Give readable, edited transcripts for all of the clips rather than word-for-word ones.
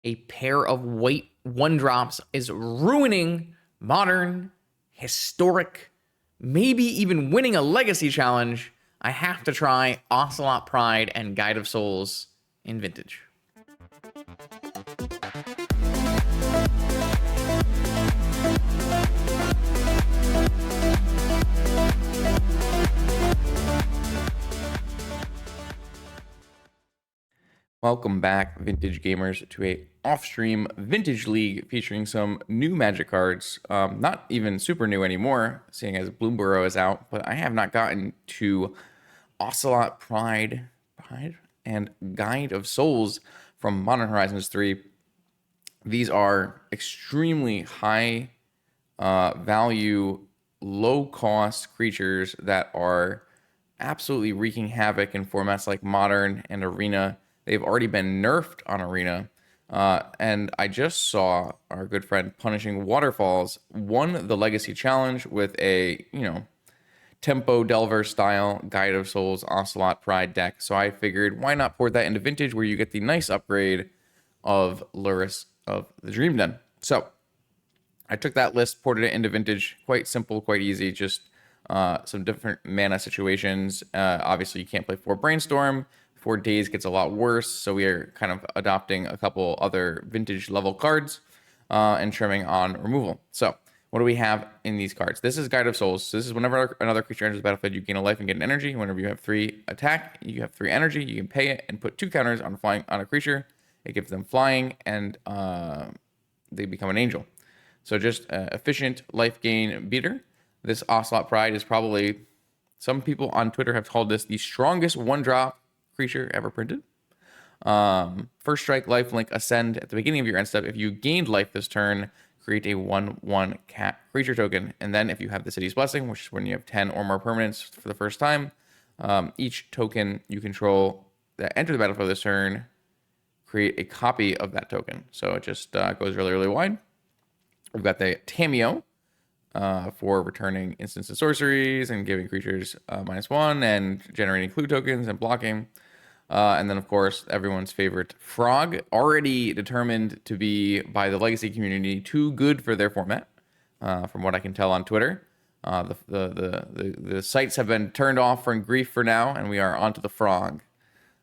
a pair of white 1-drops is ruining modern, historic, maybe even winning a legacy challenge, I have to try Ocelot Pride and Guide of Souls in Vintage. Welcome back, Vintage Gamers, to a off-stream Vintage League featuring some new Magic cards. Not even super new anymore, seeing as Bloomburrow is out, but I have not gotten to Ocelot Pride and Guide of Souls from Modern Horizons 3. These are extremely high value, low-cost creatures that are absolutely wreaking havoc in formats like Modern and Arena. They've already been nerfed on Arena. And I just saw our good friend Punishing Waterfalls won the Legacy Challenge with a, Tempo Delver style Guide of Souls Ocelot Pride deck. So I figured, why not port that into Vintage, where you get the nice upgrade of Lurrus of the Dream Den. So I took that list, ported it into Vintage. Quite simple, quite easy. Just some different mana situations. Obviously, you can't play 4 Brainstorm. 4 Days gets a lot worse, so we are kind of adopting a couple other Vintage level cards and trimming on removal. So what do we have in these cards? This is Guide of Souls. So this is whenever another creature enters the battlefield, you gain a life and get an energy. Whenever you have 3 attack, you have 3 energy. You can pay it and put 2 counters on flying on a creature. It gives them flying, and they become an angel. So just efficient life gain beater. This Ocelot Pride is probably, some people on Twitter have called this the strongest 1-drop creature ever printed. First strike, lifelink, ascend at the beginning of your end step. If you gained life this turn, create a 1/1 cat creature token. And then if you have the City's Blessing, which is when you have 10 or more permanents for the first time, each token you control that enter the battlefield this turn, create a copy of that token. So it just goes really, really wide. We've got the Tamiyo for returning instants and sorceries and giving creatures -1 and generating clue tokens and blocking. And then, of course, everyone's favorite Frog, already determined to be by the Legacy community too good for their format, from what I can tell on Twitter. The sites have been turned off from Grief for now, and we are onto the Frog.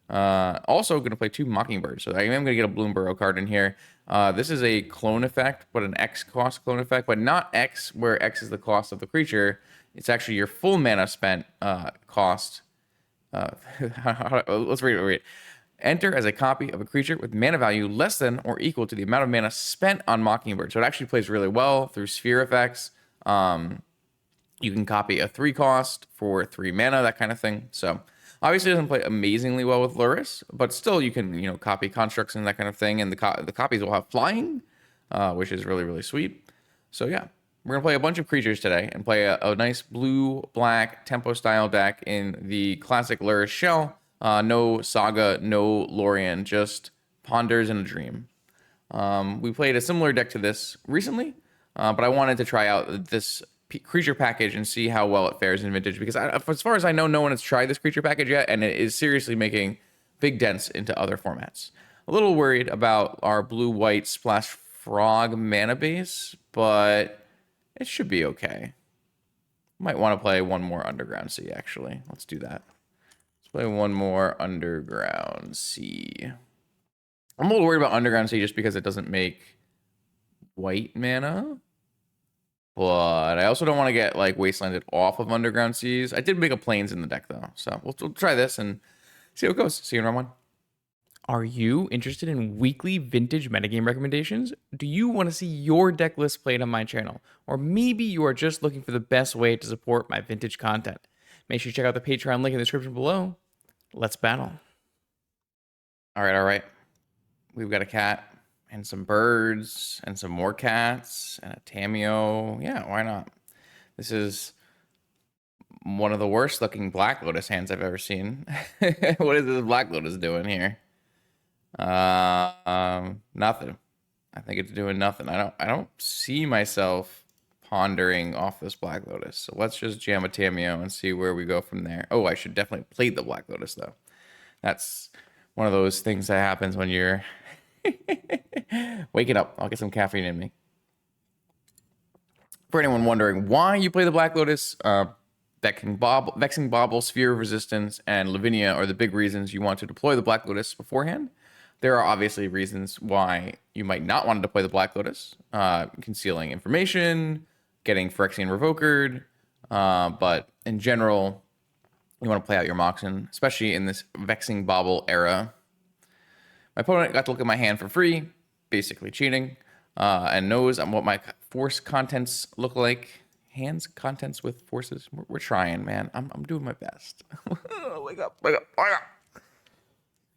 Also going to play 2 Mockingbirds, so I am going to get a Bloomburrow card in here. This is a clone effect, but an X cost clone effect, but not X, where X is the cost of the creature. It's actually your full mana spent cost. Let's read it. Enter as a copy of a creature with mana value less than or equal to the amount of mana spent on Mockingbird. So it actually plays really well through sphere effects. You can copy a 3 cost for 3 mana, that kind of thing. So obviously it doesn't play amazingly well with Lurrus, but still you can, copy constructs and that kind of thing. And the copies will have flying, which is really, really sweet. So yeah, we're going to play a bunch of creatures today and play a nice blue-black tempo-style deck in the classic Lurrus shell. No Saga, no Lorien, just Ponders and a Dream. We played a similar deck to this recently, but I wanted to try out this creature package and see how well it fares in Vintage, because as far as I know, no one has tried this creature package yet, and it is seriously making big dents into other formats. A little worried about our blue-white splash Frog mana base, but it should be okay. Might want to play one more Underground Sea, actually. Let's do that. Let's play one more Underground Sea. I'm a little worried about Underground Sea just because it doesn't make white mana. But I also don't want to get wastelanded off of Underground Seas. I did make a Plains in the deck, though. So we'll try this and see how it goes. See you in round 1. Are you interested in weekly Vintage metagame recommendations? Do you want to see your deck list played on my channel? Or maybe you are just looking for the best way to support my Vintage content. Make sure you check out the Patreon link in the description below. Let's battle. All right. We've got a cat and some birds and some more cats and a Tamiyo. Yeah, why not? This is one of the worst looking Black Lotus hands I've ever seen. What is this Black Lotus doing here? Nothing. I think it's doing nothing. I don't see myself pondering off this Black Lotus. So let's just jam a Tamiyo and see where we go from there. Oh, I should definitely play the Black Lotus though. That's one of those things that happens when you're Wake it up. I'll get some caffeine in me. For anyone wondering why you play the Black Lotus, Vexing Bauble, Sphere of Resistance, and Lavinia are the big reasons you want to deploy the Black Lotus beforehand. There are obviously reasons why you might not want to deploy the Black Lotus, concealing information, getting Phyrexian Revokered, but in general, you want to play out your Moxen, especially in this Vexing Bauble era. My opponent got to look at my hand for free, basically cheating, and knows what my force contents look like. Hands contents with forces. We're trying, man. I'm doing my best. Wake up, wake up, wake up.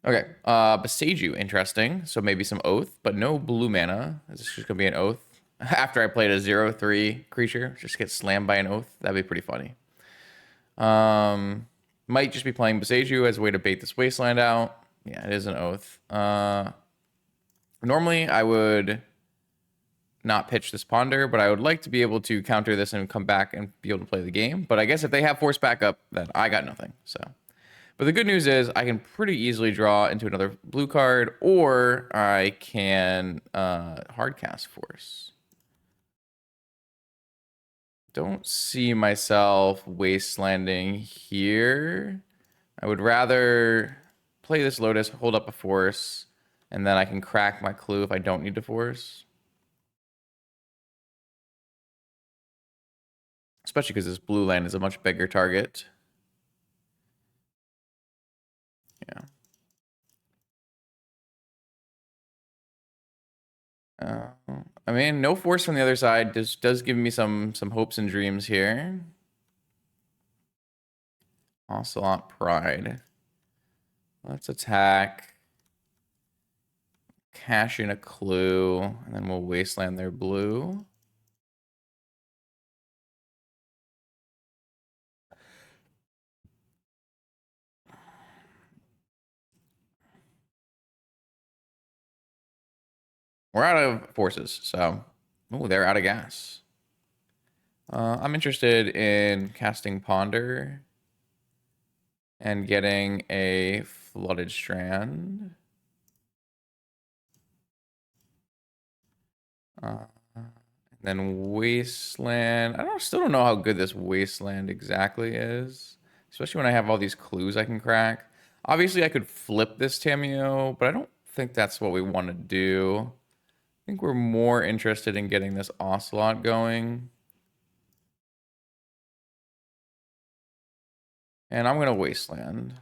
Okay, Besage You, interesting. So maybe some Oath, but no blue mana. Is this just gonna be an Oath? After I played a 0/3 creature, just get slammed by an Oath. That'd be pretty funny. Might just be playing Besage You as a way to bait this Wasteland out. Yeah, it is an Oath. Normally, I would not pitch this Ponder, but I would like to be able to counter this and come back and be able to play the game. But I guess if they have Force backup, then I got nothing. So, but the good news is I can pretty easily draw into another blue card, or I can hardcast Force. Don't see myself wastelanding here. I would rather play this Lotus, hold up a Force, and then I can crack my clue if I don't need to Force. Especially because this blue land is a much bigger target. Yeah. I mean, no Force from the other side does give me some hopes and dreams here. Ocelot Pride. Let's attack. Cash in a clue, and then we'll wasteland their blue. We're out of forces, so... Oh, they're out of gas. I'm interested in casting Ponder and getting a Flooded Strand. Then Wasteland. Still don't know how good this Wasteland exactly is, especially when I have all these clues I can crack. Obviously, I could flip this Tameo, but I don't think that's what we want to do. I think we're more interested in getting this Ocelot going. And I'm going to Wasteland.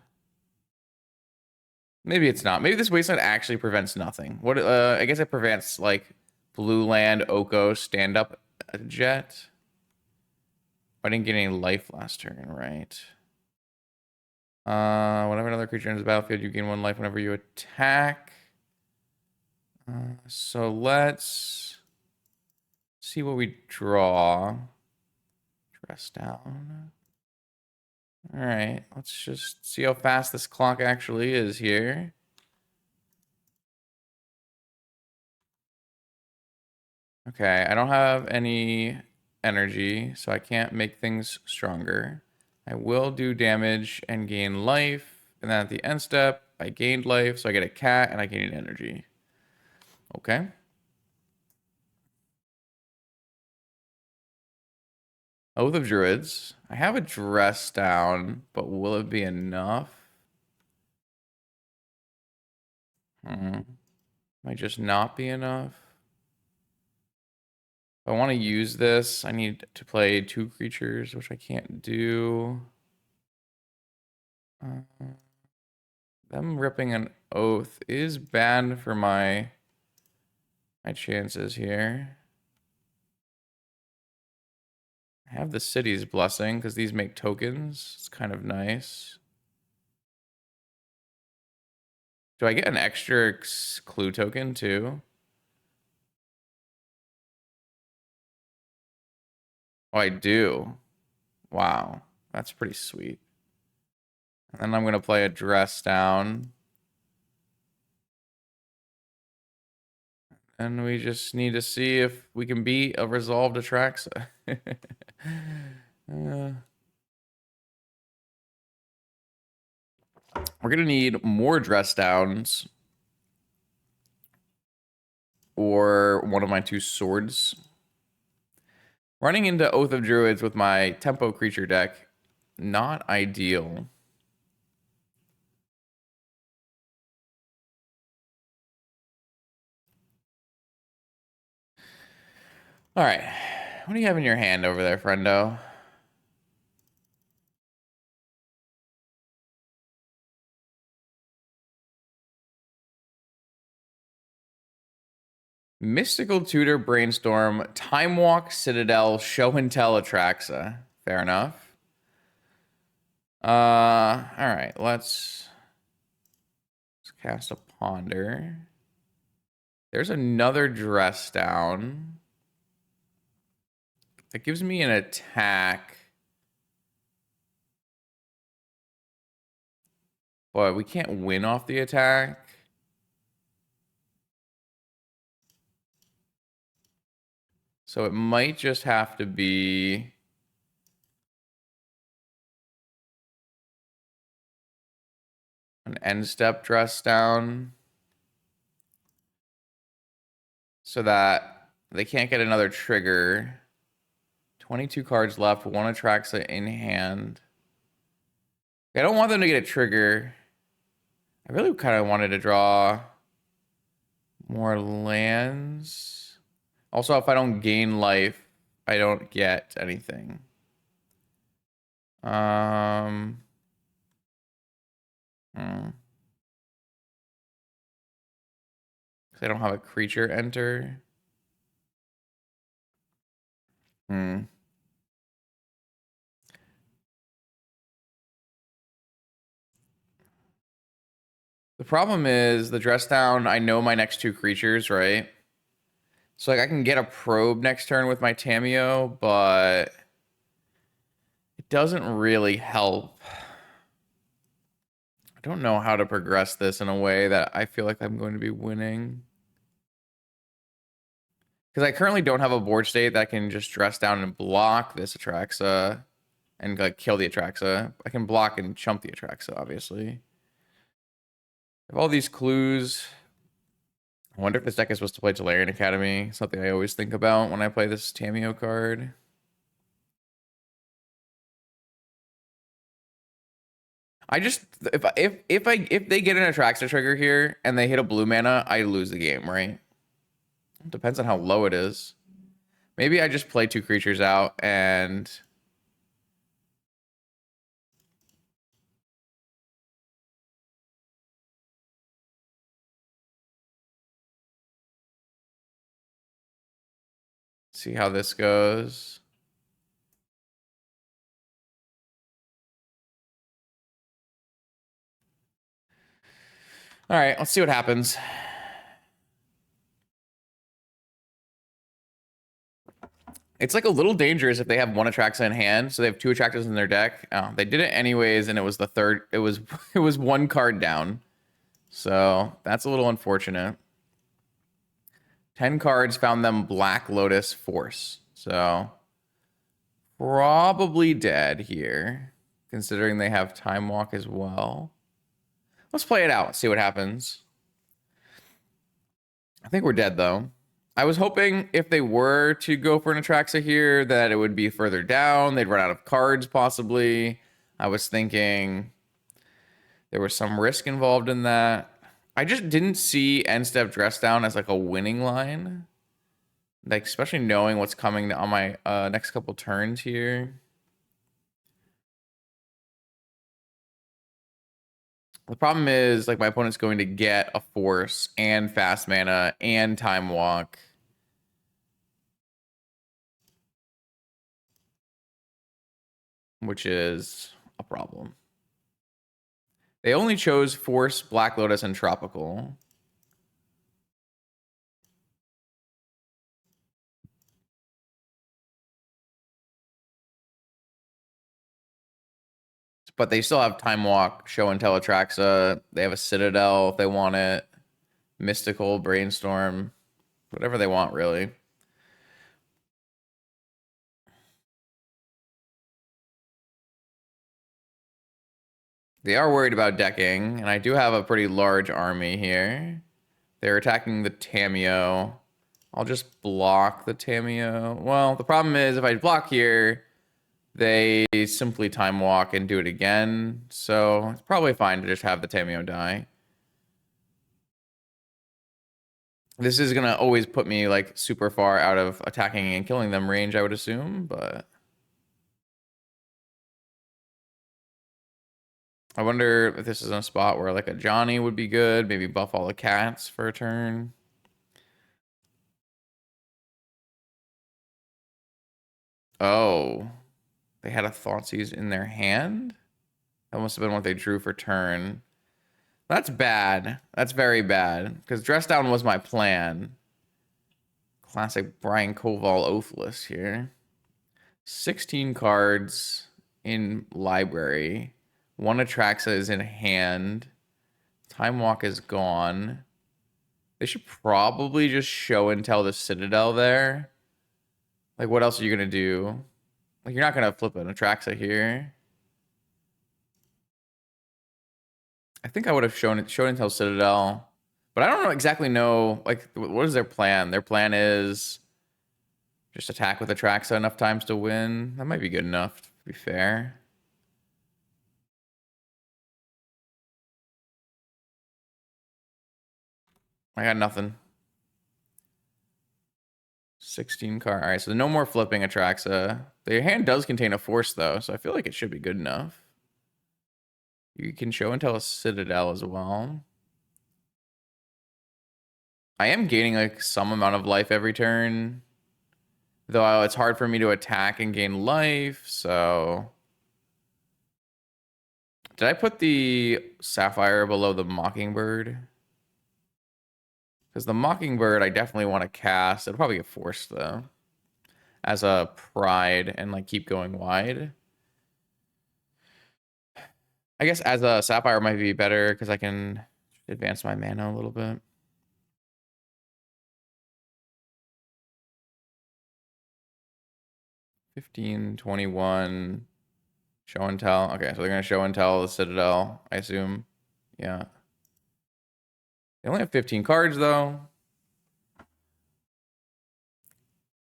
Maybe it's not. Maybe this Wasteland actually prevents nothing. What? I guess it prevents, like, blue land, Oko, stand-up jet. I didn't get any life last turn, right? Whenever another creature enters the battlefield, you gain 1 life whenever you attack. So let's see what we draw. Dress down. All right, let's just see how fast this clock actually is here. Okay, I don't have any energy, so I can't make things stronger. I will do damage and gain life, and then at the end step, I gained life, so I get a cat and I gain energy. Okay. Oath of Druids. I have a dress down, but will it be enough? Might just not be enough. If I want to use this, I need to play 2 creatures, which I can't do. Them ripping an Oath is bad for my chances here. I have the City's Blessing because these make tokens. It's kind of nice. Do I get an extra clue token too? Oh, I do. Wow, that's pretty sweet. And then I'm going to play a dress down. And we just need to see if we can beat a resolved Atraxa. We're going to need more dress downs. or one of my 2 swords. Running into Oath of Druids with my tempo creature deck, not ideal. All right. What do you have in your hand over there, friendo? Mystical Tutor, Brainstorm, Time Walk, Citadel, Show and Tell, Atraxa. Fair enough. All right, let's cast a Ponder. There's another Dress Down. That gives me an attack. But we can't win off the attack. So it might just have to be an end step Dress Down. So that they can't get another trigger. 22 cards left, 1 Atraxa in hand. I don't want them to get a trigger. I really kind of wanted to draw more lands. Also, if I don't gain life, I don't get anything. I don't have a creature enter. The problem is the Dress Down, I know my next 2 creatures, right? So like I can get a probe next turn with my Tamiyo, but it doesn't really help. I don't know how to progress this in a way that I feel like I'm going to be winning. Because I currently don't have a board state that can just Dress Down and block this Atraxa and like kill the Atraxa. I can block and chump the Atraxa, obviously. I have all these clues. I wonder if this deck is supposed to play Tolarian Academy. Something I always think about when I play this Tamiyo card. I just if they get an Atraxa trigger here and they hit a blue mana, I lose the game, right? It depends on how low it is. Maybe I just play 2 creatures out and see how this goes. All right, let's see what happens. It's like a little dangerous if they have 1 Atraxa in hand, so they have 2 Atraxas in their deck. Oh, they did it anyways, and it was the third. It was 1 card down, so that's a little unfortunate. 10 cards found them Black Lotus Force, so probably dead here, considering they have Time Walk as well. Let's play it out, see what happens. I think we're dead, though. I was hoping if they were to go for an Atraxa here, that it would be further down. They'd run out of cards, possibly. I was thinking there was some risk involved in that. I just didn't see end step Dress Down as like a winning line. Like, especially knowing what's coming on my next couple turns here. The problem is, like, my opponent's going to get a Force and fast mana and Time Walk. Which is a problem. They only chose Force, Black Lotus, and Tropical. But they still have Time Walk, Show and Tell Atraxa. They have a Citadel if they want it. Mystical, Brainstorm. Whatever they want, really. They are worried about decking, and I do have a pretty large army here. They're attacking the Tamiyo. I'll just block the Tameo. Well, the problem is if I block here, they simply time walk and do it again. So it's probably fine to just have the Tameo die. This is gonna always put me like super far out of attacking and killing them range, I would assume, but I wonder if this is in a spot where like a Johnny would be good, maybe buff all the cats for a turn. Oh, they had a Thoughtseize in their hand? That must have been what they drew for turn. That's bad. That's very bad. Because Dress Down was my plan. Classic Brian Koval Oathless here. 16 cards in library. One Atraxa is in hand. Time Walk is gone. They should probably just show and tell the Citadel there. Like, what else are you going to do? Like, you're not going to flip an Atraxa here. I think I would have shown and tell Citadel. But I don't exactly know, like, what is their plan? Their plan is just attack with Atraxa enough times to win. That might be good enough, to be fair. I got nothing. 16 card. All right, so no more flipping Atraxa. Their hand does contain a force, though, so I feel like it should be good enough. You can show and tell a Citadel as well. I am gaining like some amount of life every turn, though it's hard for me to attack and gain life, so... Did I put the Sapphire below the Mockingbird? Because the Mockingbird I definitely want to cast. It'll probably get forced, though. As a Pride and like keep going wide. I guess as a Sapphire might be better because I can advance my mana a little bit. $15, $21. Show and tell. Okay, so they're gonna show and tell the Citadel, I assume. Yeah. They only have 15 cards though.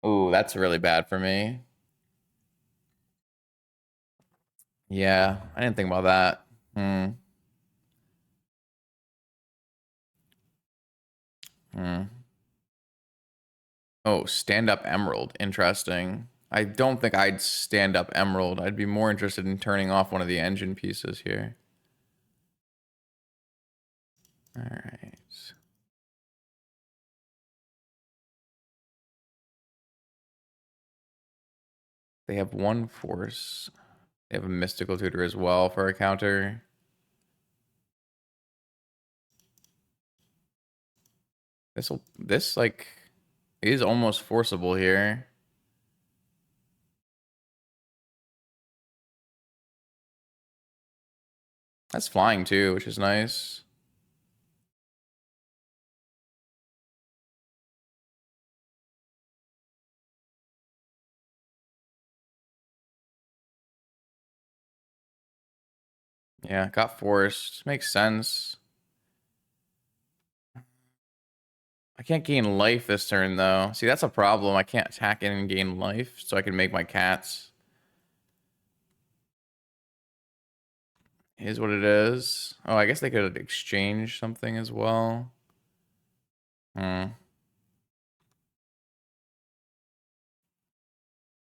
Ooh, that's really bad for me. Yeah, I didn't think about that. Hmm. Hmm. Oh, stand up Emerald. Interesting. I don't think I'd stand up Emerald. I'd be more interested in turning off one of the engine pieces here. All right. They have one force. They have a mystical tutor as well for a counter. This like is almost forcible here. That's flying too, which is nice. Yeah, got forced. Makes sense. I can't gain life this turn, though. See, that's a problem. I can't attack and gain life, so I can make my cats. Is what it is. Oh, I guess they could exchange something as well. Hmm.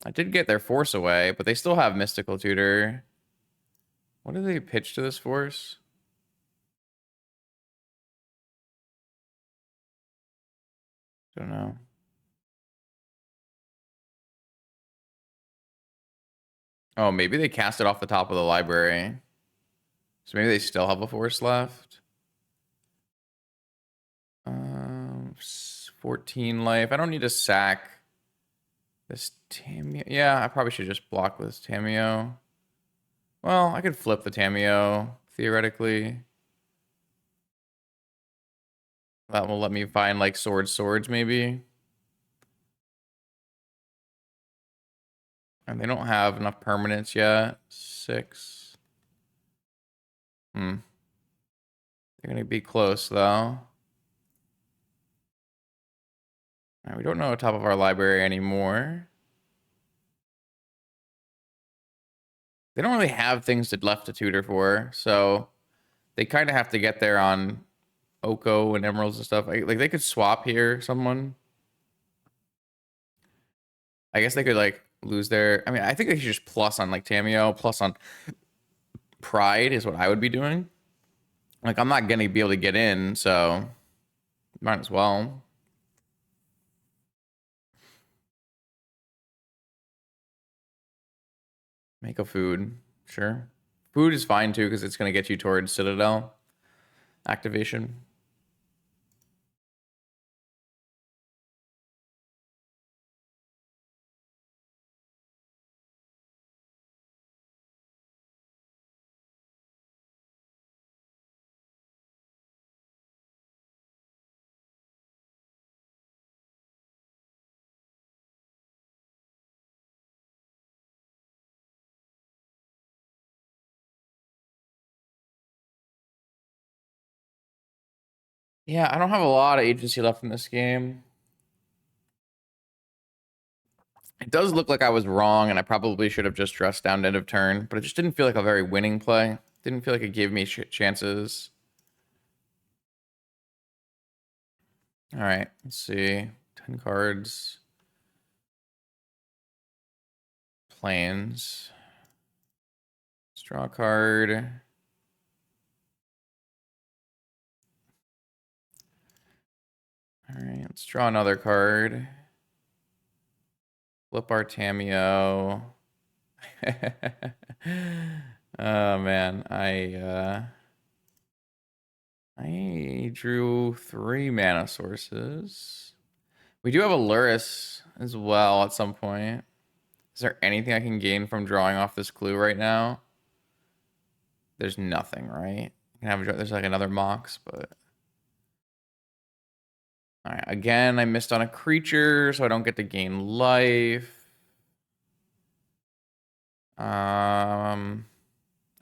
I did get their force away, but they still have Mystical Tutor. What do they pitch to this force? Don't know. Oh, maybe they cast it off the top of the library. So maybe they still have a force left. 14 life. I don't need to sack this Tameo. Yeah, I probably should just block this Tameo. Well, I could flip the Tameo, theoretically. That will let me find, like, swords, maybe. And they don't have enough permanents yet. 6. Hmm. They're gonna be close, though. Right, we don't know top of our library anymore. They don't really have things to left to tutor for, so they kind of have to get there on Oko and Emeralds and stuff. Like they could swap here, someone. I guess they could like lose their. I mean, I think they should just plus on like Tamio, plus on Pride is what I would be doing. Like I'm not gonna be able to get in, so might as well. Make a food, sure. Food is fine too because it's gonna get you towards Citadel activation. Yeah, I don't have a lot of agency left in this game. It does look like I was wrong, and I probably should have just dressed down to end of turn, but it just didn't feel like a very winning play. Didn't feel like it gave me chances. All right, let's see. 10 cards. Planes. Let's draw a card. All right, let's draw another card. Flip our Tamio. Oh man, I drew 3 mana sources. We do have a Lurrus as well at some point. Is there anything I can gain from drawing off this clue right now? There's nothing, right? There's like another Mox, but all right. Again, I missed on a creature, so I don't get to gain life. I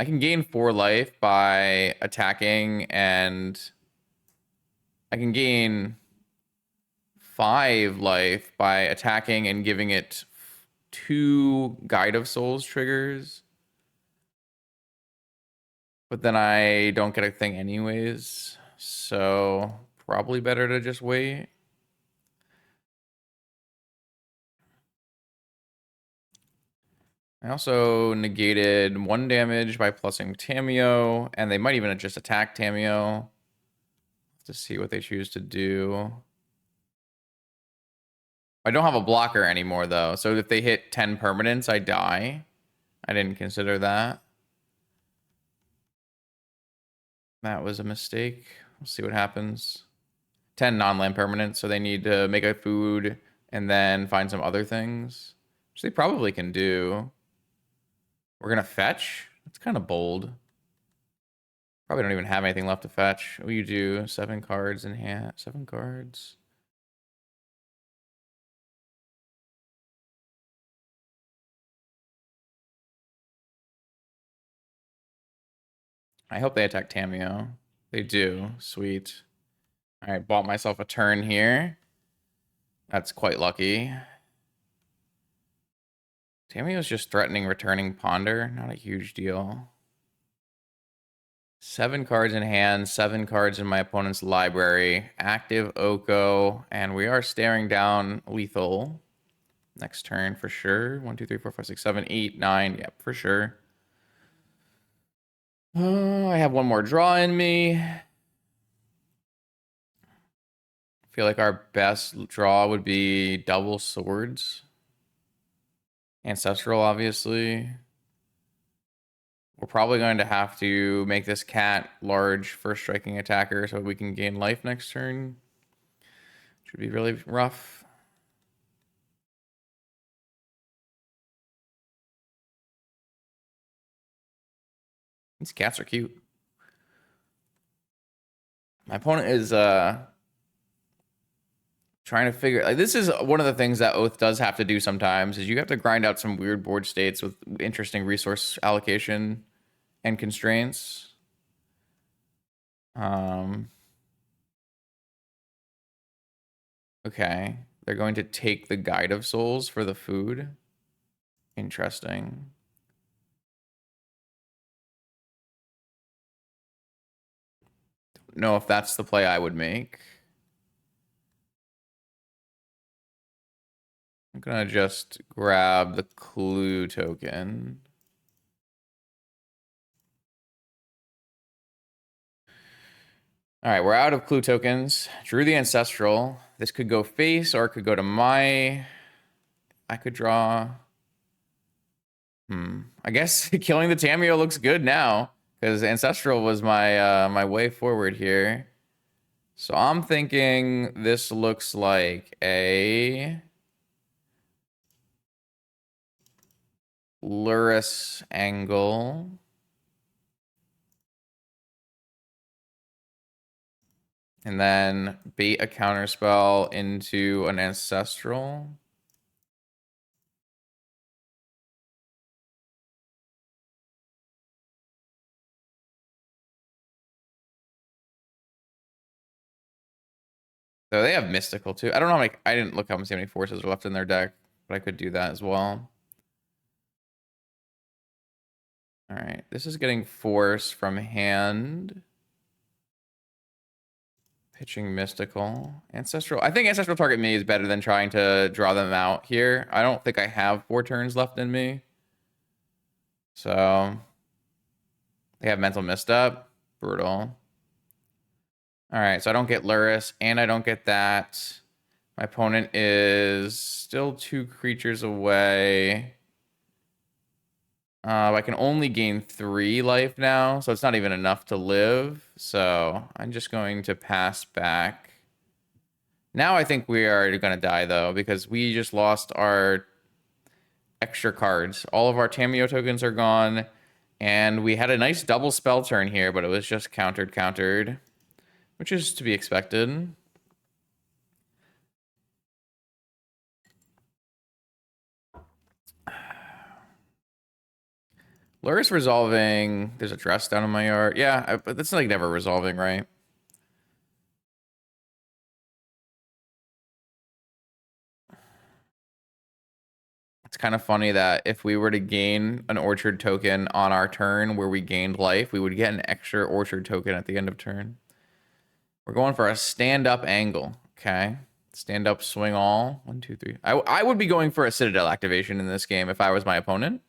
can gain 4 life by attacking, and I can gain 5 life by attacking and giving it 2 Guide of Souls triggers. But then I don't get a thing anyways, so probably better to just wait. I also negated 1 damage by plussing Tamio, and they might even just attack Tamio to see what they choose to do. I don't have a blocker anymore, though, so if they hit 10 permanents, I die. I didn't consider that. That was a mistake. We'll see what happens. 10 non-land permanents, so they need to make a food and then find some other things, which they probably can do. We're gonna fetch? That's kind of bold. Probably don't even have anything left to fetch. What do you do? 7 cards in hand. 7 cards. I hope they attack Tamio. They do. Sweet. All right, bought myself a turn here. That's quite lucky. Tamio's just threatening returning Ponder. Not a huge deal. 7 cards in hand, 7 cards in my opponent's library. Active Oko, and we are staring down lethal. Next turn for sure. 1, 2, 3, 4, 5, 6, 7, 8, 9. Yep, for sure. Oh, I have 1 more draw in me. I feel like our best draw would be double swords. Ancestral, obviously. We're probably going to have to make this cat large first striking attacker so we can gain life next turn. Should be really rough. These cats are cute. My opponent is trying to figure, like, this is one of the things that Oath does have to do sometimes, is you have to grind out some weird board states with interesting resource allocation and constraints. Okay. They're going to take the Guide of Souls for the food. Interesting. Don't know if that's the play I would make. I'm gonna just grab the clue token. All right, we're out of clue tokens. Drew the Ancestral. This could go face or it could go to my... I could draw... I guess killing the Tameo looks good now because Ancestral was my my way forward here. So I'm thinking this looks like a Lurrus angle. And then bait a counterspell into an Ancestral. So they have Mystical too. I don't know how many, I didn't look how many forces are left in their deck, but I could do that as well. All right, this is getting force from hand. Pitching Mystical. Ancestral. I think Ancestral target me is better than trying to draw them out here. I don't think I have 4 turns left in me. So they have Mental Misstep. Brutal. All right, so I don't get Lurrus, and I don't get that. My opponent is still 2 creatures away. I can only gain 3 life now, so it's not even enough to live. So I'm just going to pass back. Now I think we are going to die, though, because we just lost our extra cards. All of our Tameo tokens are gone, and we had a nice double spell turn here, but it was just countered, which is to be expected. Lurrus resolving. There's a dress down in my yard. Yeah, but that's like never resolving, right? It's kind of funny that if we were to gain an orchard token on our turn where we gained life, we would get an extra orchard token at the end of turn. We're going for a stand-up angle. Okay. Stand-up swing all. 1, 2, 3. I would be going for a Citadel activation in this game if I was my opponent.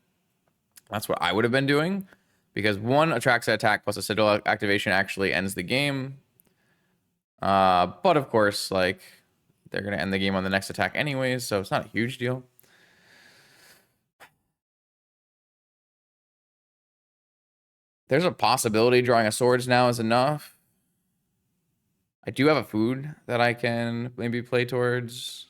That's what I would have been doing. Because 1 attracts an attack plus a Citadel activation actually ends the game. But of course, like, they're going to end the game on the next attack anyways, so it's not a huge deal. There's a possibility drawing a swords now is enough. I do have a food that I can maybe play towards.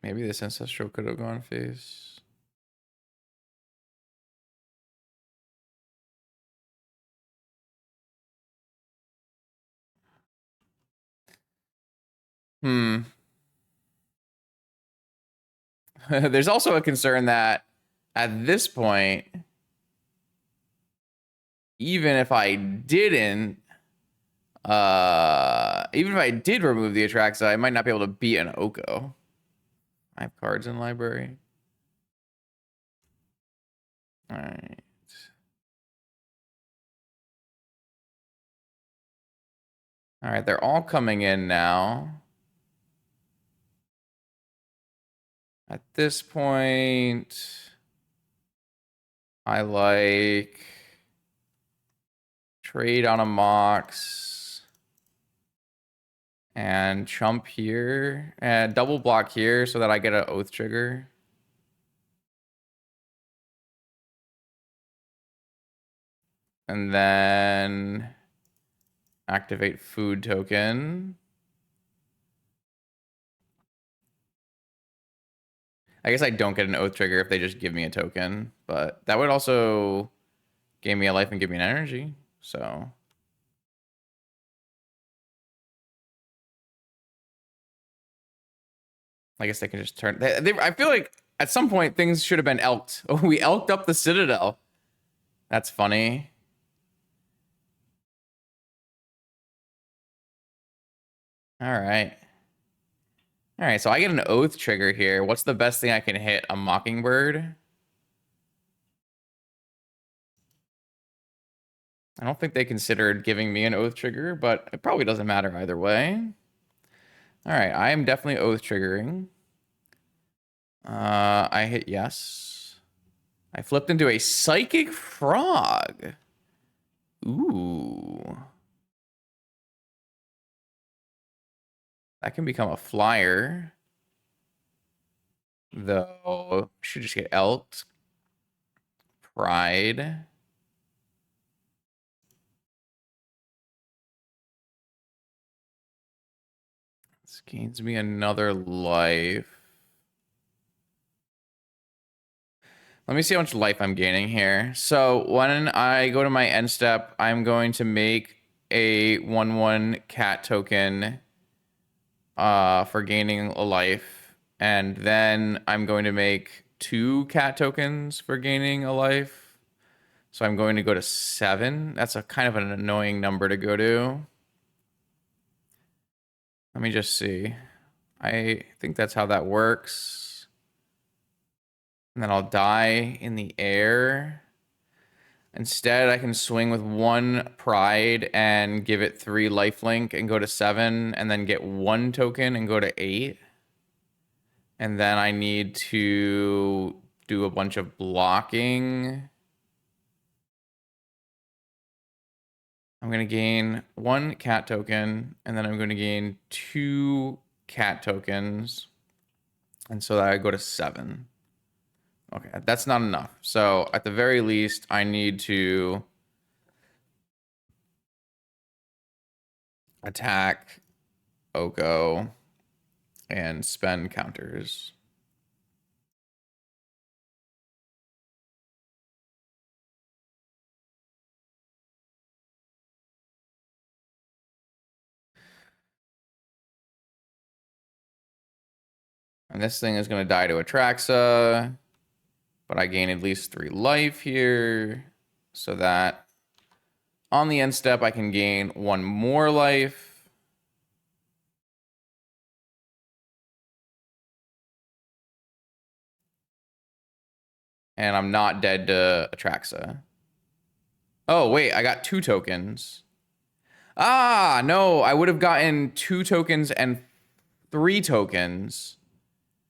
Maybe this Ancestral could have gone face. There's also a concern that at this point, even if I didn't, even if I did remove the Atraxa, I might not be able to beat an Oko. I have cards in library. All right. All right, they're all coming in now. At this point, I like trade on a Mox and chump here and double block here so that I get an Oath trigger. And then activate food token. I guess I don't get an Oath trigger if they just give me a token, but that would also gain me a life and give me an energy. So I guess they can just turn. I feel like at some point, things should have been elked. Oh, we elked up the Citadel. That's funny. All right. All right, so I get an Oath trigger here. What's the best thing I can hit? A Mockingbird? I don't think they considered giving me an Oath trigger, but it probably doesn't matter either way. All right, I am definitely Oath triggering. I hit yes. I flipped into a Psychic Frog. Ooh. That can become a flyer. Though, should just get Elked. Pride. This gains me another life. Let me see how much life I'm gaining here. So when I go to my end step, I'm going to make a 1/1 cat token for gaining a life. And then I'm going to make 2 cat tokens for gaining a life. So I'm going to go to 7. That's a kind of an annoying number to go to. Let me just see. I think that's how that works. And then I'll die in the air. Instead, I can swing with 1 pride and give it 3 lifelink and go to 7, and then get 1 token and go to 8. And then I need to do a bunch of blocking. I'm going to gain 1 cat token, and then I'm going to gain 2 cat tokens. And so that I go to 7. Okay, that's not enough. So at the very least, I need to attack Oko and spend counters. And this thing is going to die to Atraxa, but I gain at least 3 life here, so that on the end step I can gain 1 more life. And I'm not dead to Atraxa. Oh, wait, I got 2 tokens. Ah, no, I would have gotten 2 tokens and 3 tokens.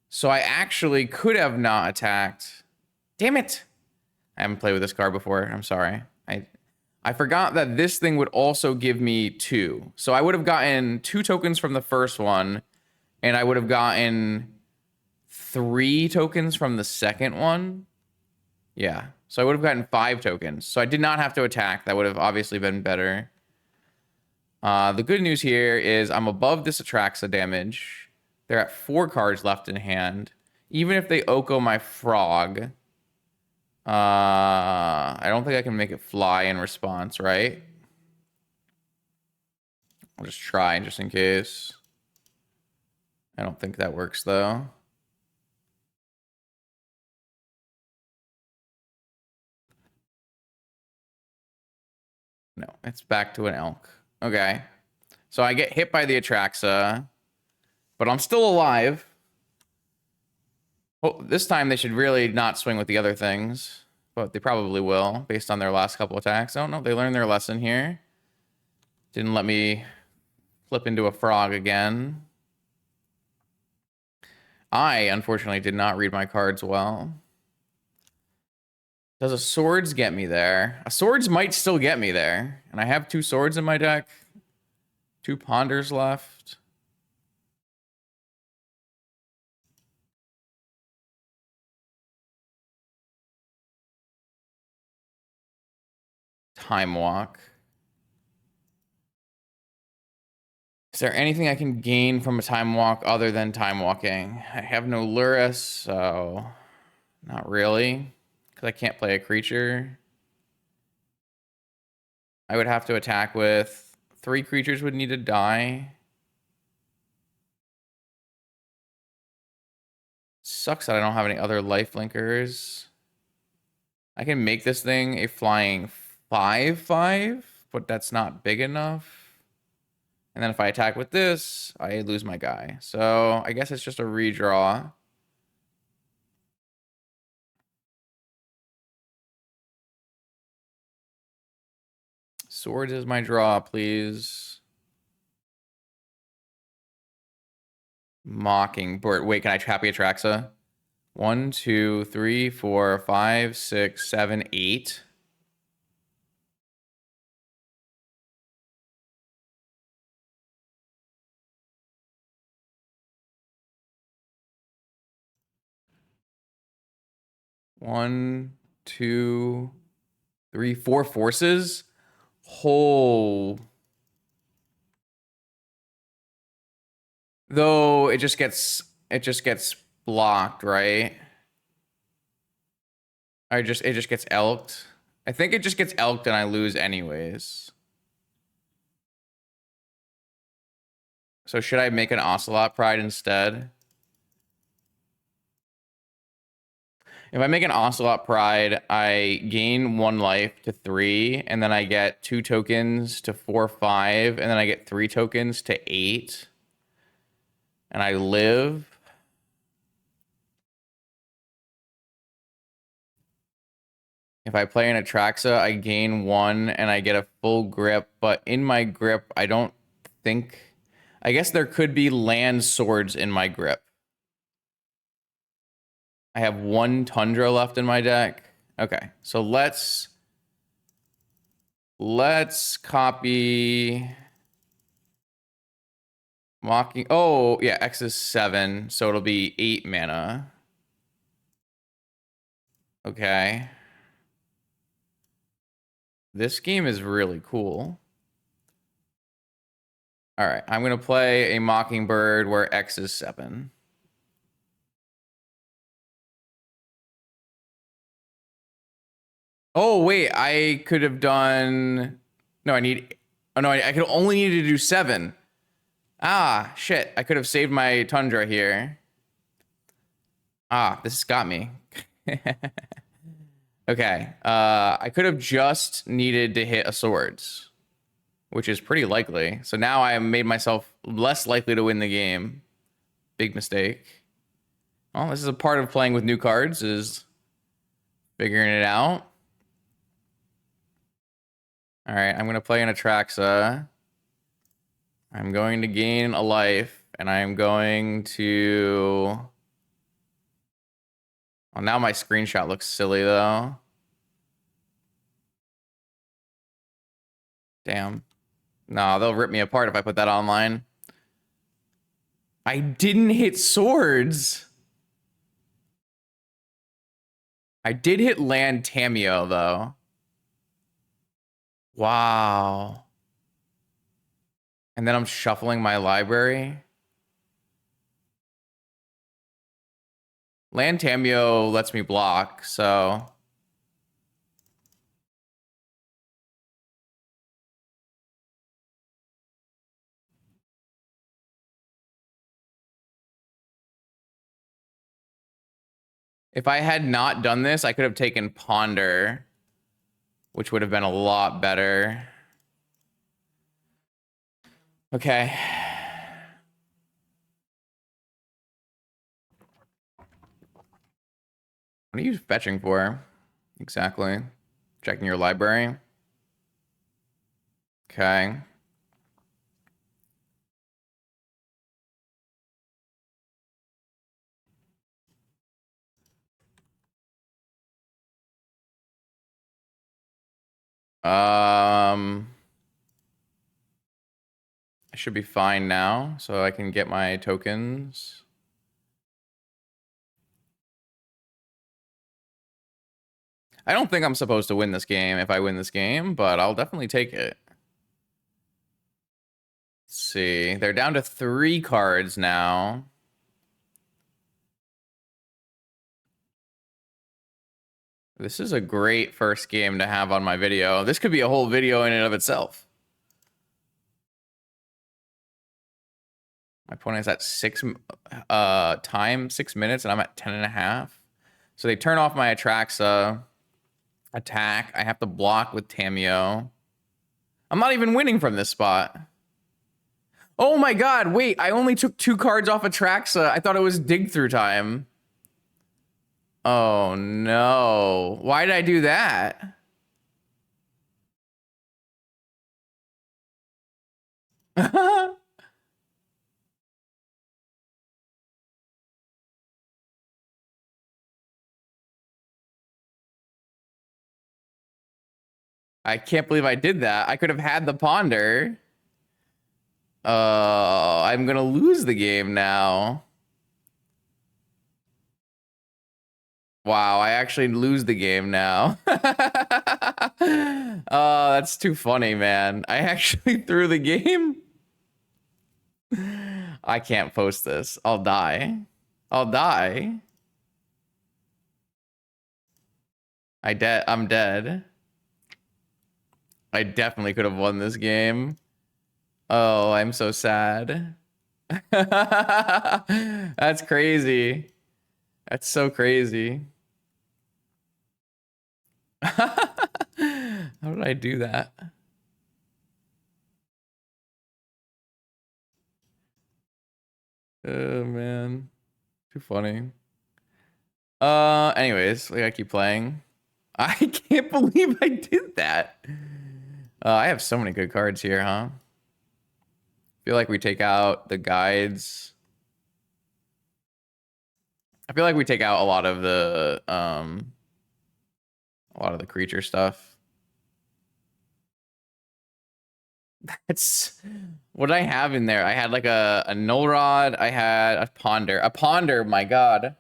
So I actually could have not attacked. Damn it. I haven't played with this card before. I'm sorry. I forgot that this thing would also give me 2. So I would have gotten 2 tokens from the first one, and I would have gotten 3 tokens from the second one. Yeah. So I would have gotten 5 tokens. So I did not have to attack. That would have obviously been better. The good news here is I'm above this Atraxa damage. They're at 4 cards left in hand. Even if they Oko my frog, I don't think I can make it fly in response, right? I'll just try just in case. I don't think that works though. No, it's back to an elk. Okay. So I get hit by the Atraxa, but I'm still alive. Oh, this time they should really not swing with the other things, but they probably will based on their last couple attacks. I don't know. They learned their lesson here. Didn't let me flip into a frog again. I, unfortunately, did not read my cards well. Does a swords get me there? A swords might still get me there. And I have 2 swords in my deck. 2 ponders left. Time walk. Is there anything I can gain from a time walk other than time walking? I have no Lurrus, so not really. Because I can't play a creature. I would have to attack with 3 creatures would need to die. Sucks that I don't have any other life linkers. I can make this thing a flying 5/5, but that's not big enough. And then if I attack with this, I lose my guy. So I guess it's just a redraw. Swords is my draw, please. Mockingbird. Wait, can I Happy Atraxa? 1, 2, 3, 4, 5, 6, 7, 8. One, two, three, four forces. Oh. Though it just gets blocked, right? It just gets elked. I think it just gets elked and I lose anyways. So should I make an Ocelot Pride instead? If I make an Ocelot Pride, I gain 1 life to 3, and then I get 2 tokens to 4, 5, and then I get 3 tokens to 8. And I live. If I play an Atraxa, I gain 1 and I get a full grip, but in my grip, I don't think... I guess there could be land swords in my grip. I have 1 Tundra left in my deck. Okay, so let's copy Mocking. Oh, yeah, X is 7, so it'll be 8 mana. Okay. This game is really cool. All right, I'm going to play a Mockingbird where X is 7. Oh, wait, I could have done... No, I need... Oh, no, I could only need to do 7. Ah, shit. I could have saved my Tundra here. Ah, this got me. Okay. I could have just needed to hit a swords, which is pretty likely. So now I made myself less likely to win the game. Big mistake. Well, this is a part of playing with new cards, is figuring it out. All right, I'm going to play an Atraxa. I'm going to gain a life, and I'm going to... Well, now my screenshot looks silly, though. Damn. No, they'll rip me apart if I put that online. I didn't hit swords. I did hit land Tameo, though. Wow. And then I'm shuffling my library. Land Tameo lets me block, so... If I had not done this, I could have taken Ponder, which would have been a lot better. Okay. What are you fetching for? Exactly. Checking your library. Okay. I should be fine now, so I can get my tokens. I don't think I'm supposed to win this game if I win this game, but I'll definitely take it. Let's see. They're down to 3 cards now. This is a great first game to have on my video. This could be a whole video in and of itself. My opponent's at 6 6 minutes, and I'm at 10.5. So they turn off my Atraxa attack. I have to block with Tamio. I'm not even winning from this spot. Oh my god, wait, I only took 2 cards off Atraxa. I thought it was dig through time. Oh no. Why did I do that? I can't believe I did that. I could have had the Ponder. I'm gonna lose the game now. Wow, I actually lose the game now. Oh, that's too funny, man. I actually threw the game. I can't post this. I'll die. I'll die. I'm dead. I definitely could have won this game. Oh, I'm so sad. That's crazy. That's so crazy. How did I do that? Oh man, too funny. Anyways, we gotta keep playing. I can't believe I did that. I have so many good cards here, huh? Feel like we take out the guides. I feel like we take out a lot of the creature stuff. That's what I have in there. I had like a null rod. I had a ponder. A ponder, my god.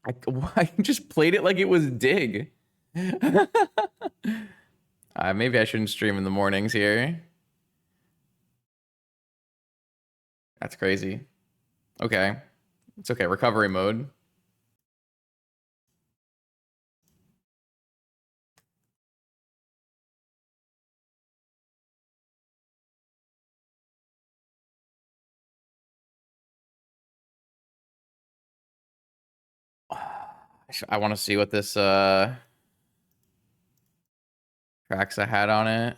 I just played it like it was dig. Maybe I shouldn't stream in the mornings here. That's crazy. Okay. It's okay. Recovery mode. I want to see what this tracks I had on it.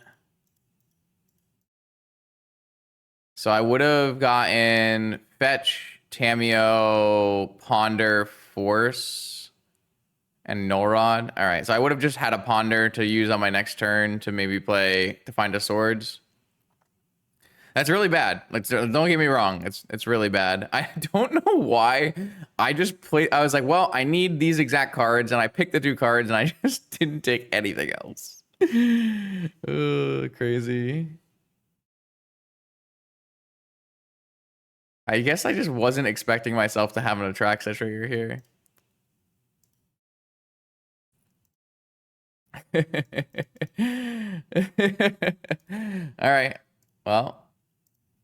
So I would have gotten fetch, Tamio, ponder, force, and null rod. All right, so I would have just had a ponder to use on my next turn to maybe play to find a swords. That's really bad. Like, don't get me wrong. It's really bad. I don't know why. I just played. I was like, well, I need these exact cards, and I picked the 2 cards, and I just didn't take anything else. Crazy. I guess I just wasn't expecting myself to have an Atraxa trigger here. All right. Well,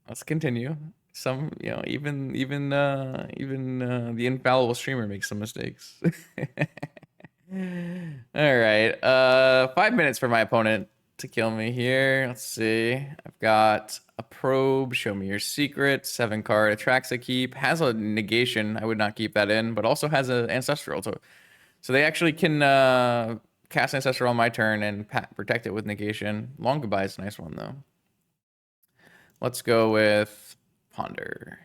let's continue. Some, even the infallible streamer makes some mistakes. All right. 5 minutes for my opponent to kill me here. Let's see. I've got a probe. Show me your secret. 7 card. Atraxa keep. Has a negation. I would not keep that in, but also has an ancestral. So they actually can cast ancestral on my turn and protect it with negation. Long goodbye is a nice one though. Let's go with ponder.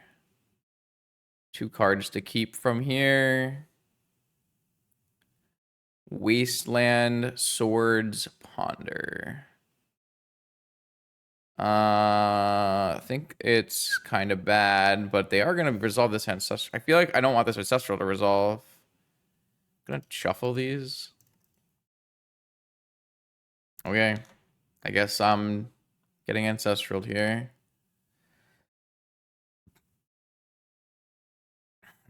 2 cards to keep from here. Wasteland, swords, ponder. I think it's kind of bad, but they are going to resolve this ancestral. I feel like I don't want this ancestral to resolve. I'm going to shuffle these. Okay. I guess I'm getting ancestral here.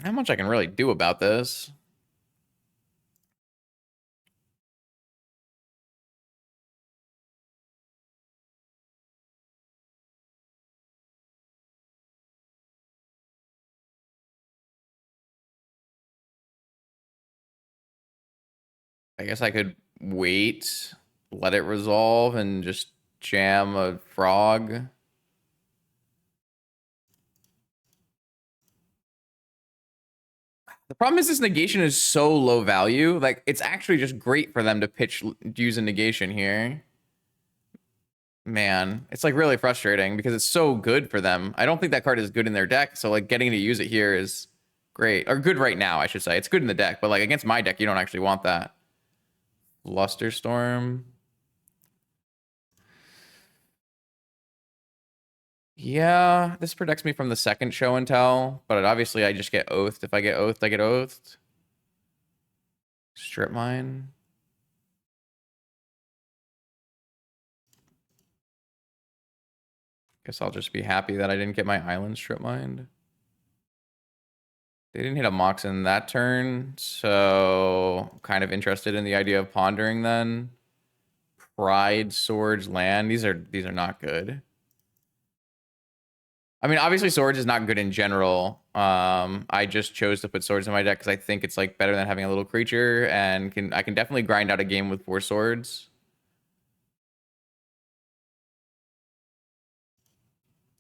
Not much I can really do about this. I guess I could wait, let it resolve, and just jam a frog. The problem is this negation is so low value. Like, it's actually just great for them to use a negation here. Man, it's like really frustrating because it's so good for them. I don't think that card is good in their deck, so like getting to use it here is great. Or good right now, I should say. It's good in the deck, but like against my deck, you don't actually want that. Lusterstorm. Yeah, this protects me from the second show and tell, but obviously I just get oathed. If I get oathed, I get oathed. Strip mine. Guess I'll just be happy that I didn't get my island strip mined. They didn't hit a Mox in that turn, so I'm kind of interested in the idea of pondering then. Pride, swords, land. These are not good. I mean, obviously swords is not good in general. I just chose to put swords in my deck because I think it's like better than having a little creature, and I can definitely grind out a game with 4 swords.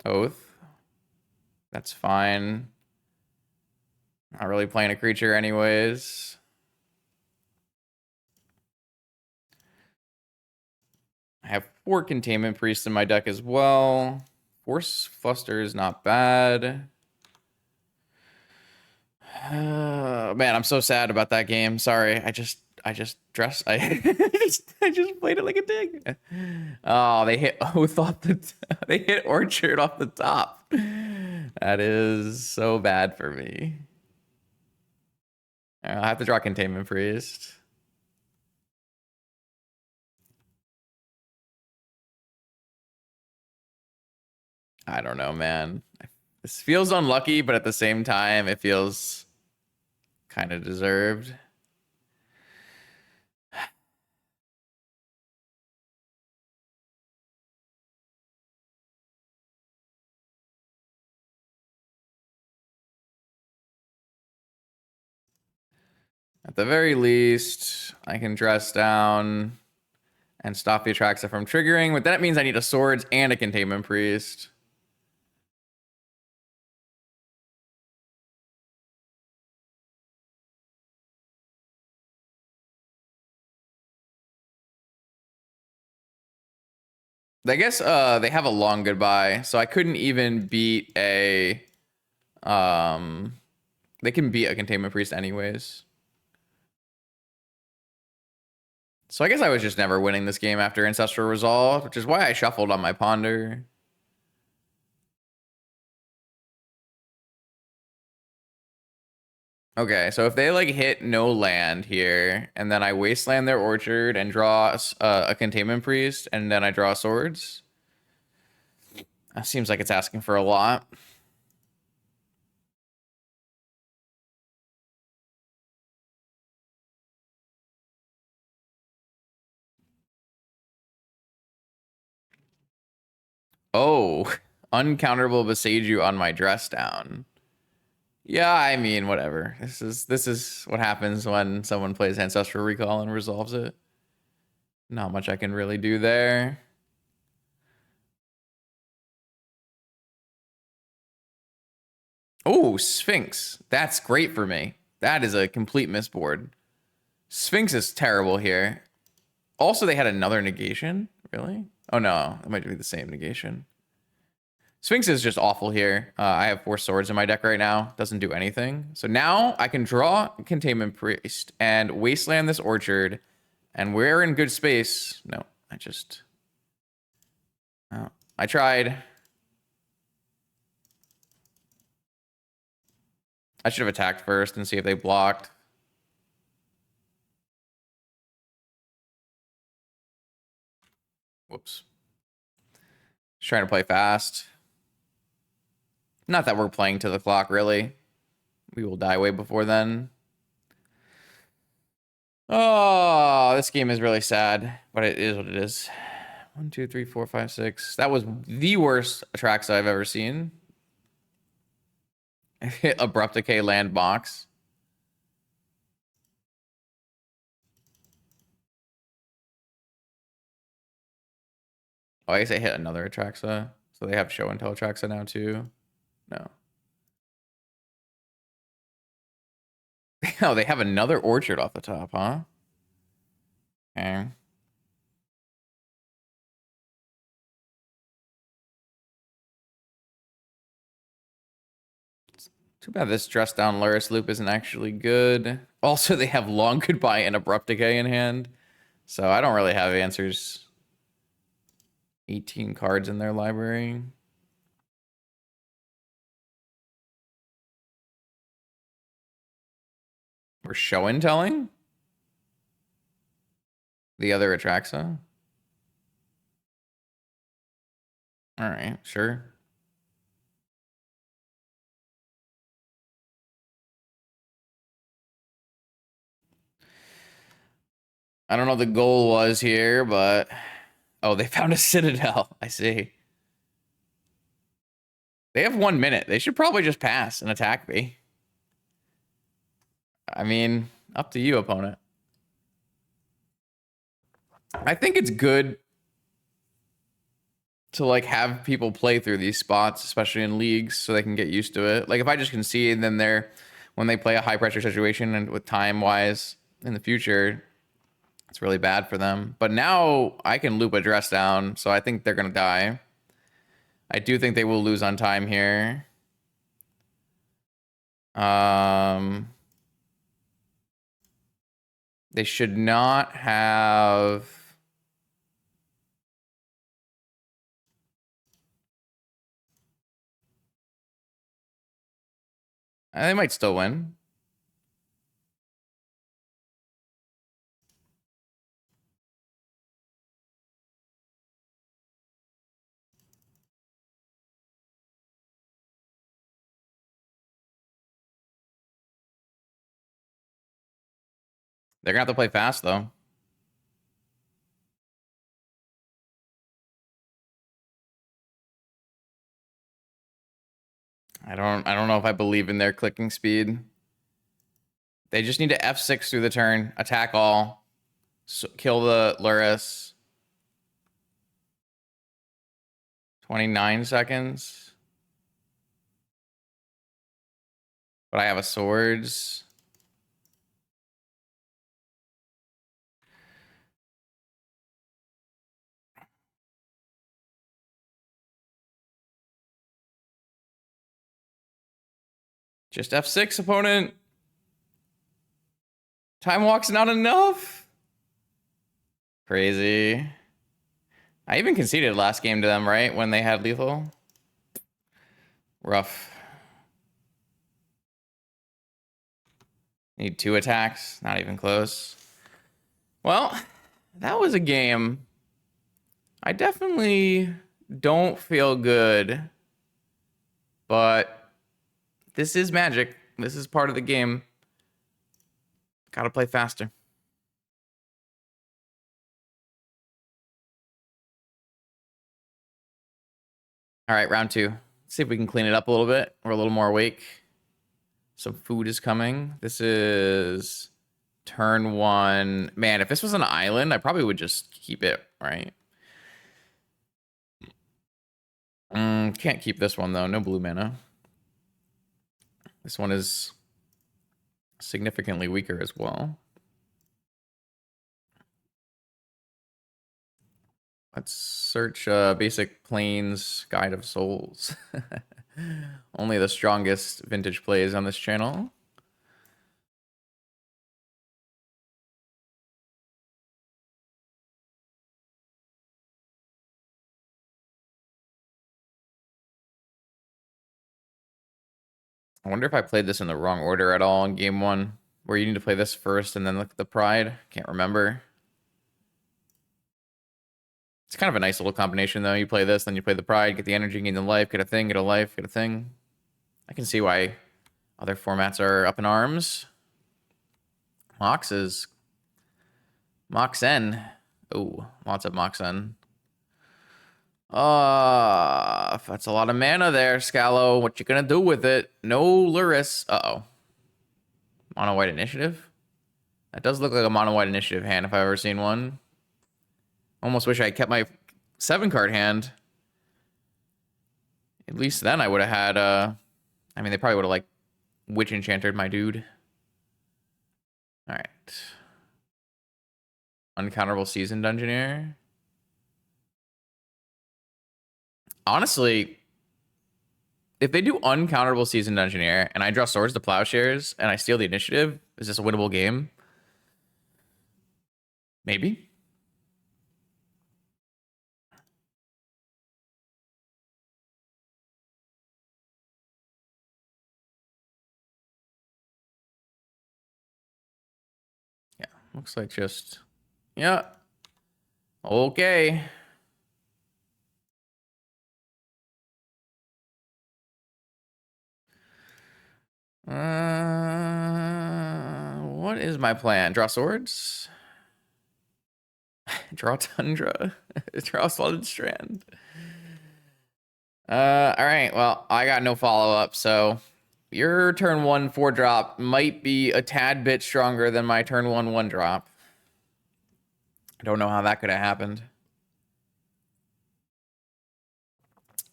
Oath. That's fine. Not really playing a creature anyways. I have 4 containment priests in my deck as well. Force Fluster is not bad. Man, I'm so sad about that game. Sorry, I just dressed. I just played it like a dig. Oh, they hit Oath off they hit Orchard off the top. That is so bad for me. I'll have to draw Containment Priest. I don't know, man. This feels unlucky, but at the same time, it feels kind of deserved. At the very least, I can dress down and stop the Atraxa from triggering, but that means I need a Swords and a Containment Priest. I guess they have a long goodbye, so I couldn't even beat a they can beat a Containment Priest anyways. So I guess I was just never winning this game after Ancestral Resolve, which is why I shuffled on my Ponder. Okay, so if they like hit no land here, and then I wasteland their orchard and draw a Containment Priest, and then I draw swords, that seems like it's asking for a lot. Oh, uncounterable Beseiju on my dress down. Yeah, I mean, whatever. This is what happens when someone plays Ancestral Recall and resolves it. Not much I can really do there. Oh, Sphinx. That's great for me. That is a complete misboard. Sphinx is terrible here. Also, they had another negation. Really? Oh, no. It might be the same negation. Sphinx is just awful here. I have 4 swords in my deck right now. Doesn't do anything. So now I can draw Containment Priest and wasteland this orchard. And we're in good space. No, oh, I tried. I should have attacked first and see if they blocked. Whoops. Just trying to play fast. Not that we're playing to the clock, really. We will die way before then. Oh, this game is really sad, but it is what it is. 1, 2, 3, 4, 5, 6. That was the worst Atraxa I've ever seen. Hit Abrupt Decay land box. Oh, I guess I hit another Atraxa. So they have Show and Tell Atraxa now too. No. Oh, they have another orchard off the top, huh? Okay. Too bad this dressed down Lurrus loop isn't actually good. Also, they have Long Goodbye and Abrupt Decay in hand. So I don't really have answers. 18 cards in their library. We're show and telling? The other Atraxa? Alright, sure. I don't know what the goal was here, but... Oh, they found a Citadel. I see. They have 1 minute. They should probably just pass and attack me. I mean, up to you, opponent. I think it's good to, like, have people play through these spots, especially in leagues, so they can get used to it. Like, if I just concede, then they're... When they play a high-pressure situation and with time-wise in the future... It's really bad for them. But now I can loop a dress down, so I think they're going to die. I do think they will lose on time here. They should not have... They might still win. They're gonna have to play fast though. I don't know if I believe in their clicking speed. They just need to F6 through the turn, attack all, kill the Lurrus. 29 seconds. But I have a swords. Just F6, opponent. Time walk's not enough. Crazy. I even conceded last game to them, right? When they had lethal. Rough. Need 2 attacks. Not even close. Well, that was a game. I definitely don't feel good. But this is Magic. This is part of the game. Gotta play faster. All right, round 2. Let's see if we can clean it up a little bit. We're a little more awake. Some food is coming. This is turn 1. Man, if this was an island, I probably would just keep it, right? Can't keep this one, though. No blue mana. This one is significantly weaker as well. Let's search Basic Plains Guide of Souls. Only the strongest vintage plays on this channel. I wonder if I played this in the wrong order at all in game 1, where you need to play this first and then look at the Pride. Can't remember. It's kind of a nice little combination, though. You play this, then you play the Pride, get the energy, gain the life, get a thing, get a life, get a thing. I can see why other formats are up in arms. Mox is... Moxen. Oh, lots of Moxen. That's a lot of mana there, Scallo. What you gonna do with it? No Lurrus. Uh-oh. Mono white initiative? That does look like a mono white initiative hand if I've ever seen one. Almost wish I kept my 7-card hand. At least then I would have had I mean, they probably would have like Witch Enchanted my dude. Uncounterable Seasoned Engineer. Honestly, if they do Uncounterable Seasoned Engineer and I draw Swords to Plowshares and I steal the initiative, is this a winnable game? Maybe. Yeah, looks like just... Yeah. Okay. What is my plan? Draw Swords? Draw Tundra? Draw Flooded Strand? All right. Well, I got no follow-up, so your turn 1 4-drop might be a tad bit stronger than my turn 1 1-drop. I don't know how that could have happened.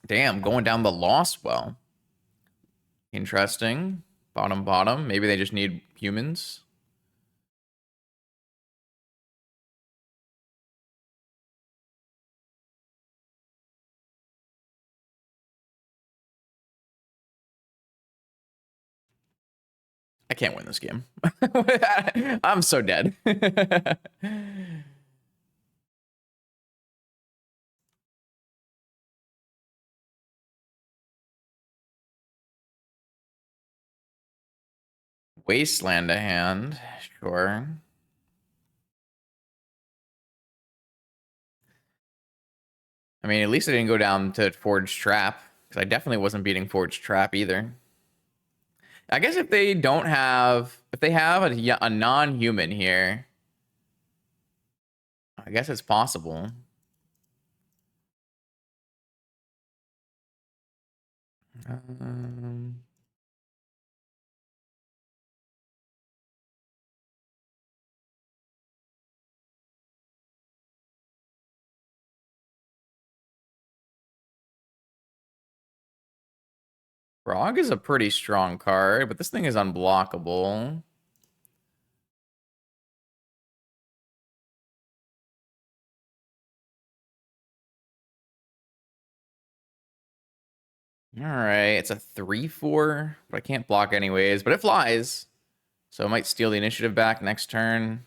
Damn, going down the Lost Well. Interesting. Bottom. Maybe they just need humans. I can't win this game. I'm so dead. Wasteland a hand. Sure. I mean, at least I didn't go down to Forged Trap, because I definitely wasn't beating Forged Trap either. I guess if they don't have... If they have a non-human here, I guess it's possible. Frog is a pretty strong card, but this thing is unblockable. All right, it's a 3/4, but I can't block anyways, but it flies. So it might steal the initiative back next turn.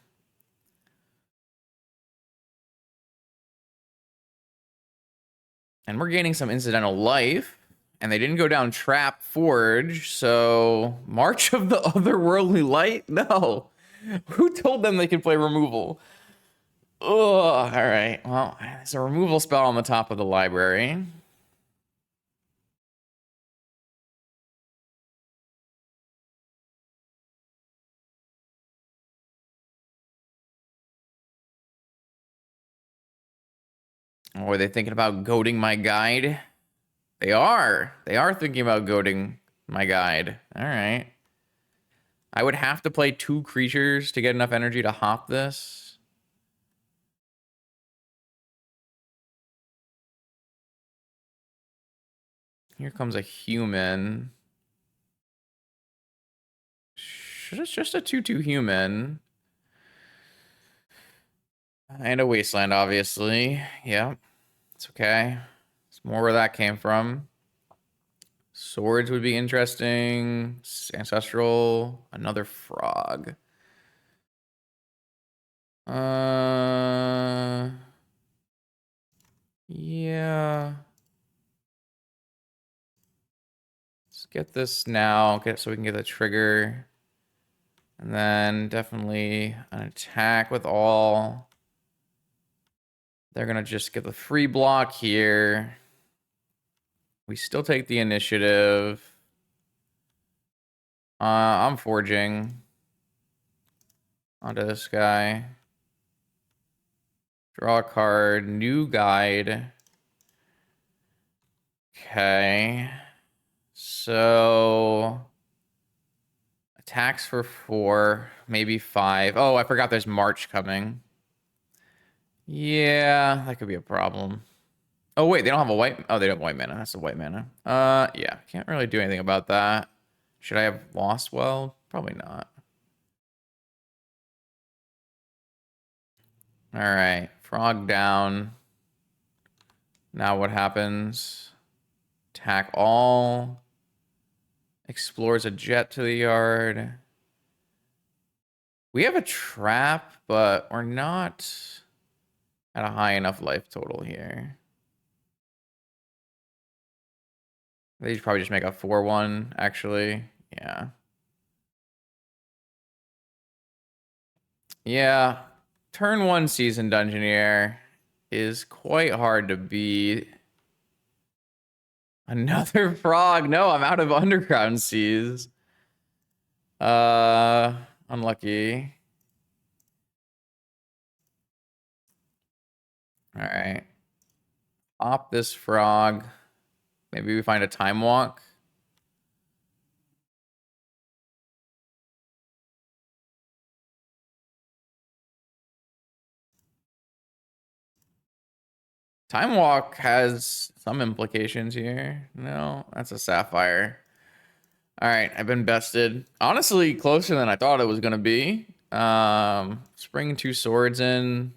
And we're gaining some incidental life. And they didn't go down Trap Forge, so March of the Otherworldly Light? No. Who told them they could play removal? Oh, all right. Well, there's a removal spell on the top of the library. Or are they thinking about goading my guide? They are. They are thinking about goading my guide. All right. I would have to play 2 creatures to get enough energy to hop this. Here comes a human. It's just a 2/2 human. And a wasteland, obviously. Yeah, it's okay. It's more where that came from. Swords would be interesting. Ancestral. Another frog. Yeah. Let's get this now. So we can get the trigger. And then definitely an attack with all. They're going to just get the free block here. We still take the initiative. I'm forging onto this guy. Draw a card. New guide. Okay. So... attacks for 4, maybe 5. Oh, I forgot there's March coming. Yeah, that could be a problem. Oh, wait, they don't have a white... Oh, they don't have white mana. That's a white mana. Yeah, can't really do anything about that. Should I have Lost Well? Probably not. All right, frog down. Now what happens? Attack all. Explores a jet to the yard. We have a trap, but we're not at a high enough life total here. They should probably just make a 4-1, actually. Yeah. Yeah. Turn 1 Seasoned Dungeoneer is quite hard to beat. Another frog. No, I'm out of Underground Seas. Unlucky. All right. Pop this frog. Maybe we find a time walk. Time walk has some implications here. No, that's a sapphire. All right, I've been bested. Honestly, closer than I thought it was gonna be. Spring 2 swords in.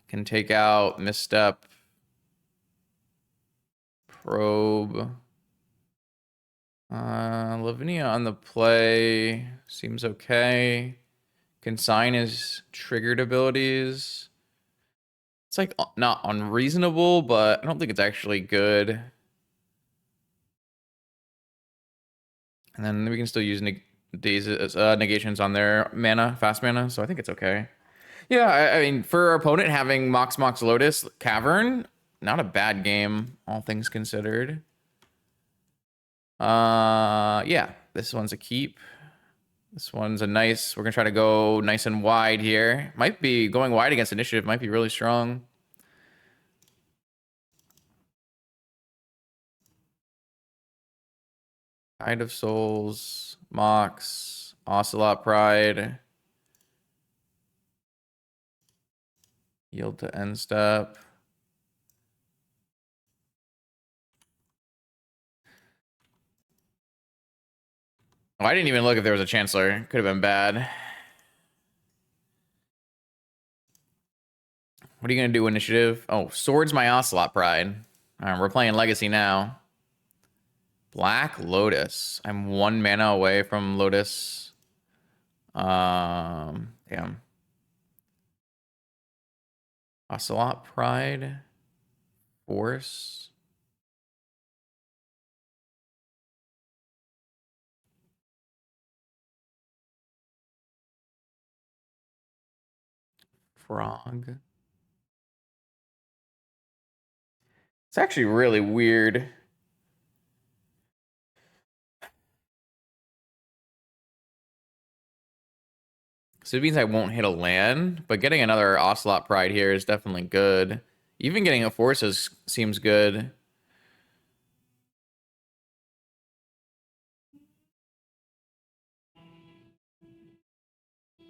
Can take out misstep. Probe. Lavinia on the play seems okay. Consign his triggered abilities. It's like not unreasonable, but I don't think it's actually good. And then we can still use negations on their mana, fast mana, so I think it's okay. Yeah, I mean, for our opponent having Mox Lotus Cavern, not a bad game, all things considered. Yeah, this one's a keep. This one's a nice, we're gonna try to go nice and wide here. Might be going wide against initiative, might be really strong. Tide of Souls, Mox, Ocelot Pride. Yield to end step. Oh, I didn't even look if there was a Chancellor. Could have been bad. What are you gonna do, initiative? Oh, Swords my Ocelot Pride. We're playing Legacy now. Black Lotus. I'm 1 mana away from Lotus. Damn. Ocelot Pride. Force. Frog. It's actually really weird. So it means I won't hit a land, but getting another Ocelot Pride here is definitely good. Even getting a Force seems good.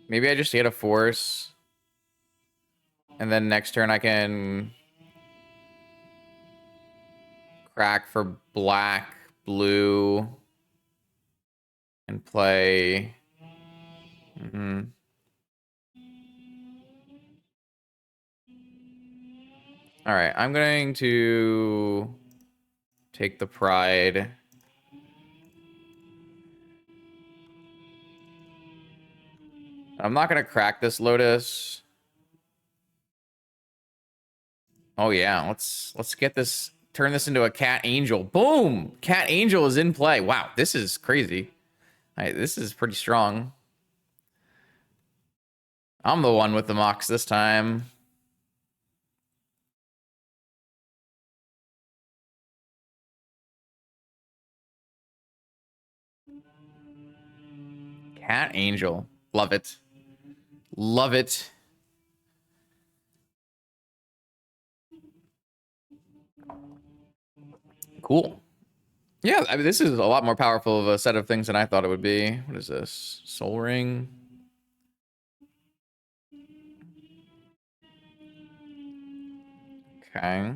Maybe I just hit a Force. And then next turn I can crack for black, blue, and play. All right, I'm going to take the pride. I'm not gonna crack this Lotus. Oh yeah, let's get this. Turn this into a Cat Angel. Boom! Cat Angel is in play. Wow, this is crazy. This is pretty strong. I'm the one with the Mox this time. Cat Angel. Love it. Love it. Cool. Yeah, I mean, this is a lot more powerful of a set of things than I thought it would be. What is this? Soul Ring? Okay.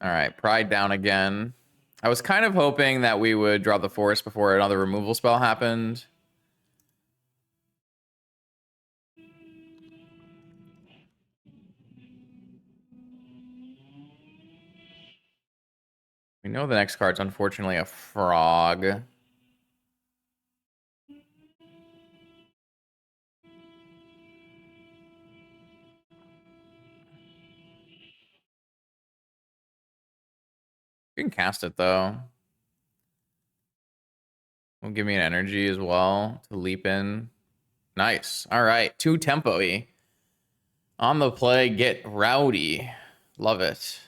All right, Pride down again. I was kind of hoping that we would drop the forest before another removal spell happened. We know the next card's unfortunately a frog. You can cast it though. Will give me an energy as well to leap in. Nice. All right. 2 tempo-y. On the play, get rowdy. Love it.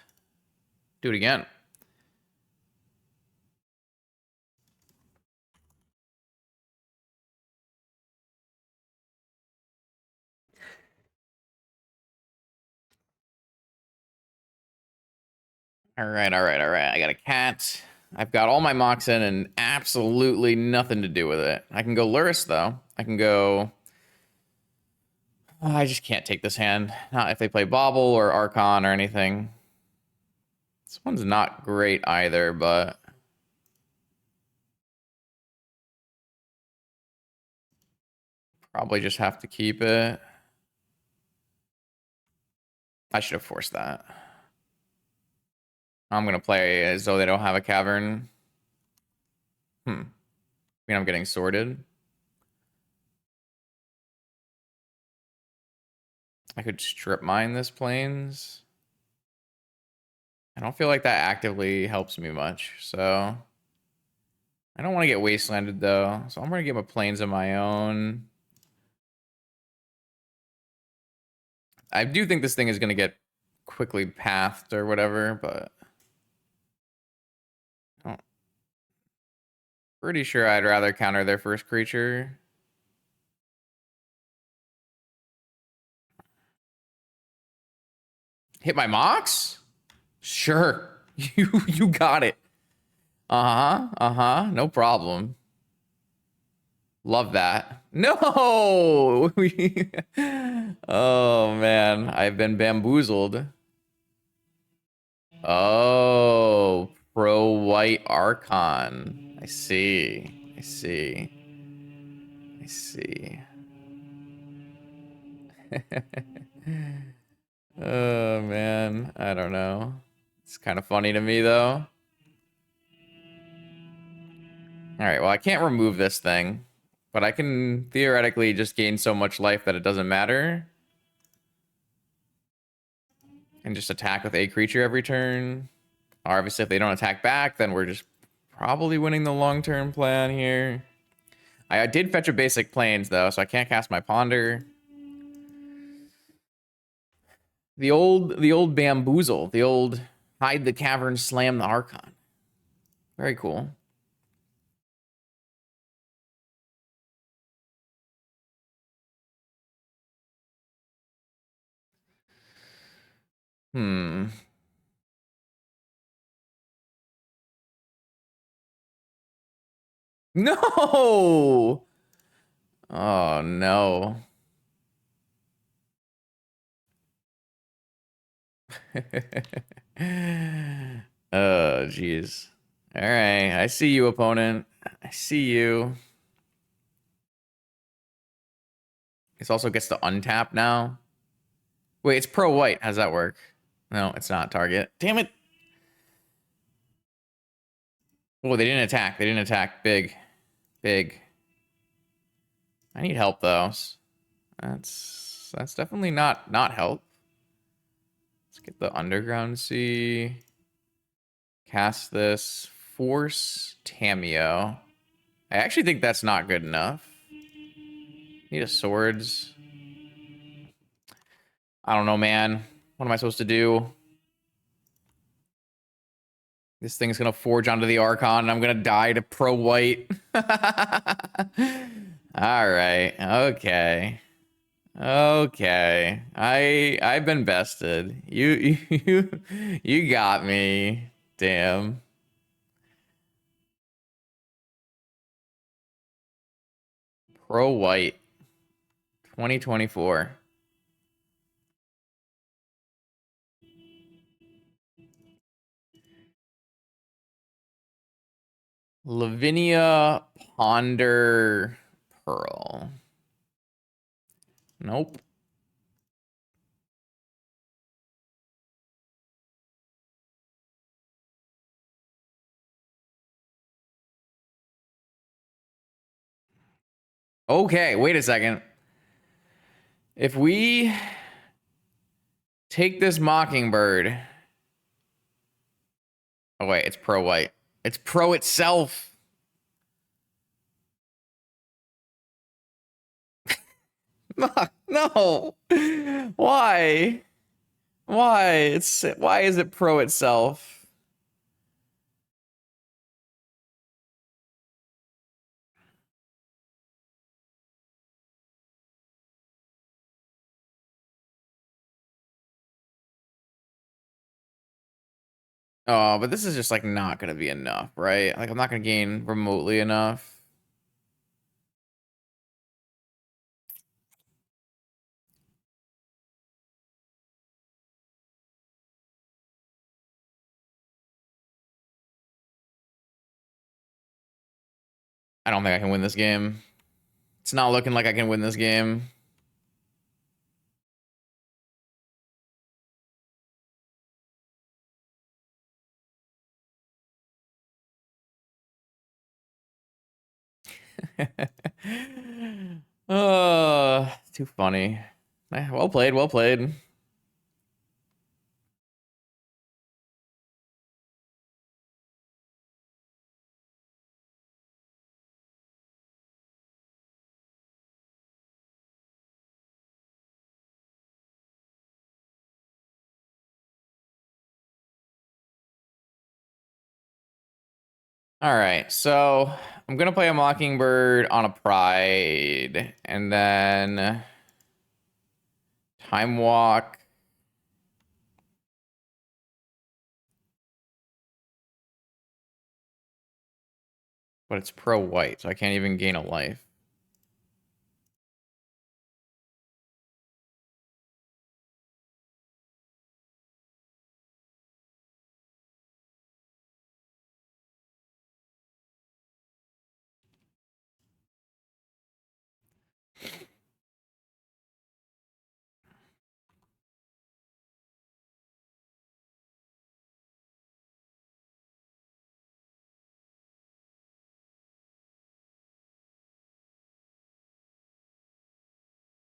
Do it again. All right, all right, all right. I got a cat. I've got all my mocks in and absolutely nothing to do with it. I can go Lurrus, though. I can go... Oh, I just can't take this hand. Not if they play Bobble or Archon or anything. This one's not great either, but... Probably just have to keep it. I should have forced that. I'm going to play as though they don't have a cavern. I mean, I'm getting sorted. I could strip mine this plains. I don't feel like that actively helps me much, so... I don't want to get wastelanded, though, so I'm going to get my plains of my own. I do think this thing is going to get quickly pathed or whatever, but... Oh. Pretty sure I'd rather counter their first creature. Hit my mocks? Sure. You got it. Uh-huh. Uh-huh. No problem. Love that. No! Oh, man. I've been bamboozled. Oh, pro-white Archon. I see. I see. I see. Oh, man. I don't know. It's kind of funny to me, though. Alright, well, I can't remove this thing. But I can theoretically just gain so much life that it doesn't matter. And just attack with a creature every turn. Obviously, if they don't attack back, then we're just probably winning the long-term plan here. I did fetch a basic plains, though, so I can't cast my Ponder. The old bamboozle. The old hide the cavern, slam the Archon. Very cool. No! Oh, no. Oh, jeez. All right, I see you, opponent. I see you. This also gets to untap now. Wait, it's pro-white. How does that work? No, it's not target. Damn it. Oh, they didn't attack. They didn't attack. Big. Big. I need help, though. That's definitely not help. Let's get the Underground Sea. Cast this. Force Tameo. I actually think that's not good enough. Need a swords. I don't know, man. What am I supposed to do? This thing's gonna forge onto the Archon, and I'm gonna die to pro-white. All right. Okay. Okay. I've been bested. You got me. Damn. Pro-white. 2024. Lavinia Ponder Pearl. Nope. Okay, wait a second. If we take this Mockingbird. Oh, wait, it's pro white. It's pro itself. No. Why? Why is it pro itself? Oh, but this is just like not gonna be enough, right? Like I'm not gonna gain remotely enough. I don't think I can win this game. It's not looking like I can win this game. Too funny. Well played, well played. All right, so I'm gonna play a Mockingbird on a Pride, and then Time Walk. But it's pro white, so I can't even gain a life.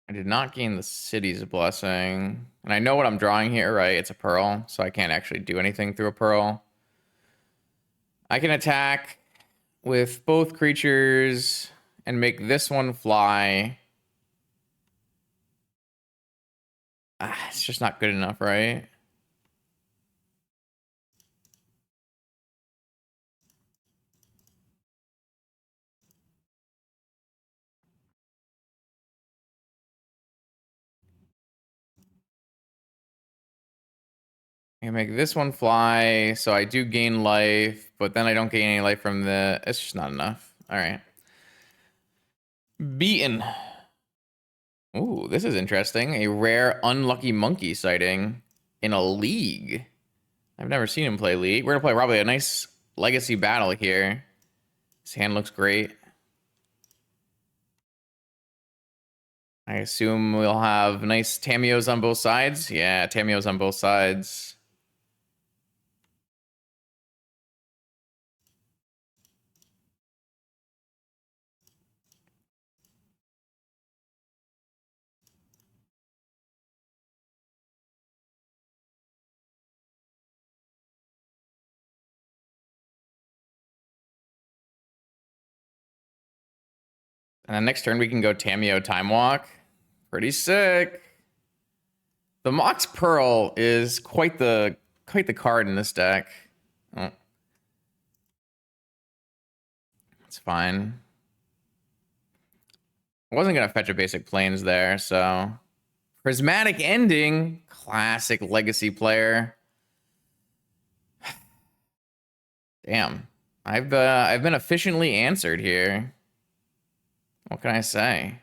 I did not gain the city's blessing. And I know what I'm drawing here, right? It's a pearl, so I can't actually do anything through a pearl. I can attack with both creatures and make this one fly. It's just not good enough, right? I can make this one fly, so I do gain life, but then I don't gain any life from the... It's just not enough. All right. Beaten. Ooh, this is interesting. A rare unlucky monkey sighting in a league. I've never seen him play league. We're gonna play probably a nice legacy battle here. His hand looks great. I assume we'll have nice Tamios on both sides. Yeah, Tamios on both sides. And then next turn we can go Tamio Time Walk. Pretty sick. The Mox Pearl is quite the card in this deck. Oh. It's fine. I wasn't gonna fetch a basic planes there, so Prismatic Ending, classic legacy player. Damn, I've been efficiently answered here. What can I say?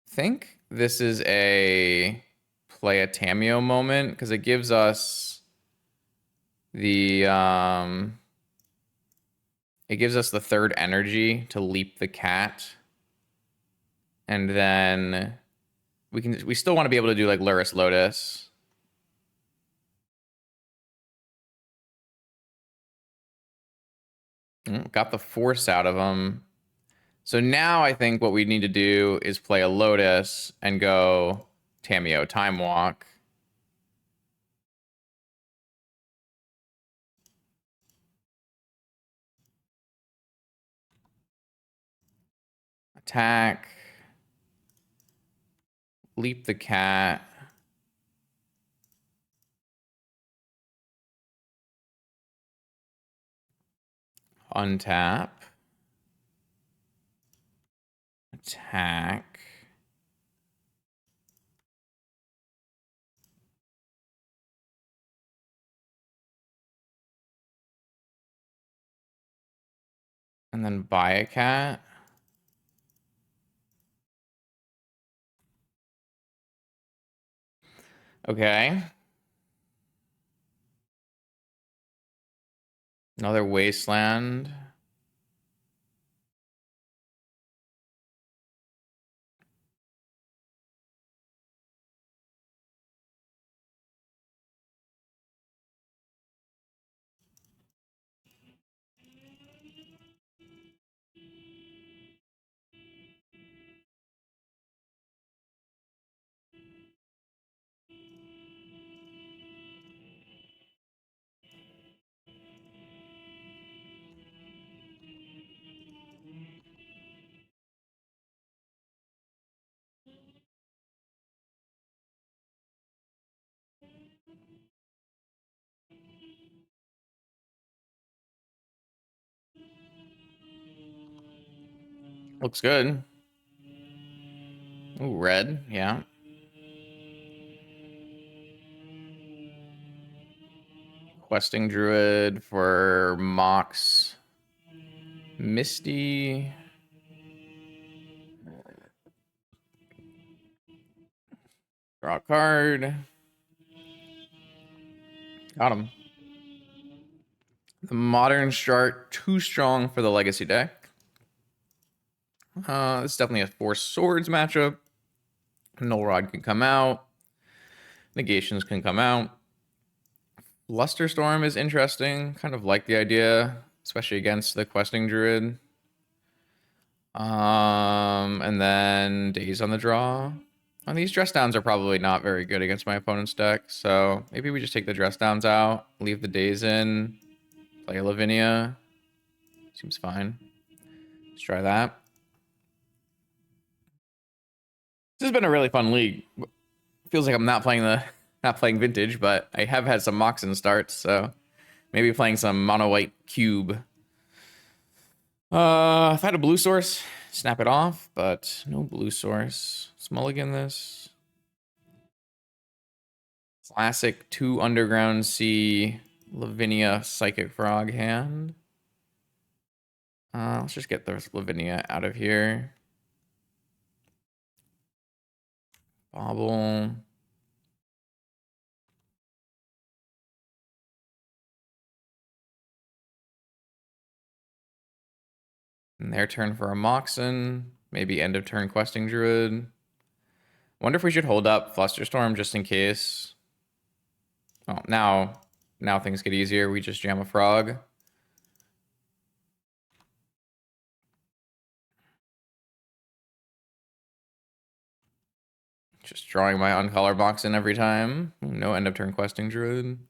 Think this is a play a Tamio moment because it gives us The it gives us the third energy to leap the cat. And then we still want to be able to do like Lurrus Lotus. Got the force out of him. So now I think what we need to do is play a Lotus and go Tameo Time Walk. Attack. Leap the cat. Untap. Attack. And then buy a cat. Okay. Another wasteland. Looks good. Ooh, red, yeah. Questing Druid for Mox. Misty. Draw a card. Got him. The modern start too strong for the legacy deck. This is definitely a Four Swords matchup. Null Rod can come out. Negations can come out. Lusterstorm is interesting. Kind of like the idea, especially against the Questing Druid. And then Days on the draw. And these dress downs are probably not very good against my opponent's deck, so maybe we just take the dress downs out, leave the Days in, play a Lavinia. Seems fine. Let's try that. This has been a really fun league. Feels like I'm not playing vintage, but I have had some Moxen starts, so maybe playing some mono white cube. If I had a blue source, snap it off, but no blue source. Let's mulligan this. Classic 2 Underground Sea Lavinia Psychic Frog hand. Let's just get the Lavinia out of here. Bobble. And their turn for a Moxen. Maybe end of turn Questing Druid. Wonder if we should hold up Flusterstorm just in case. Oh, now things get easier. We just jam a frog. Just drawing my uncolor box in every time. No end of turn Questing Druid.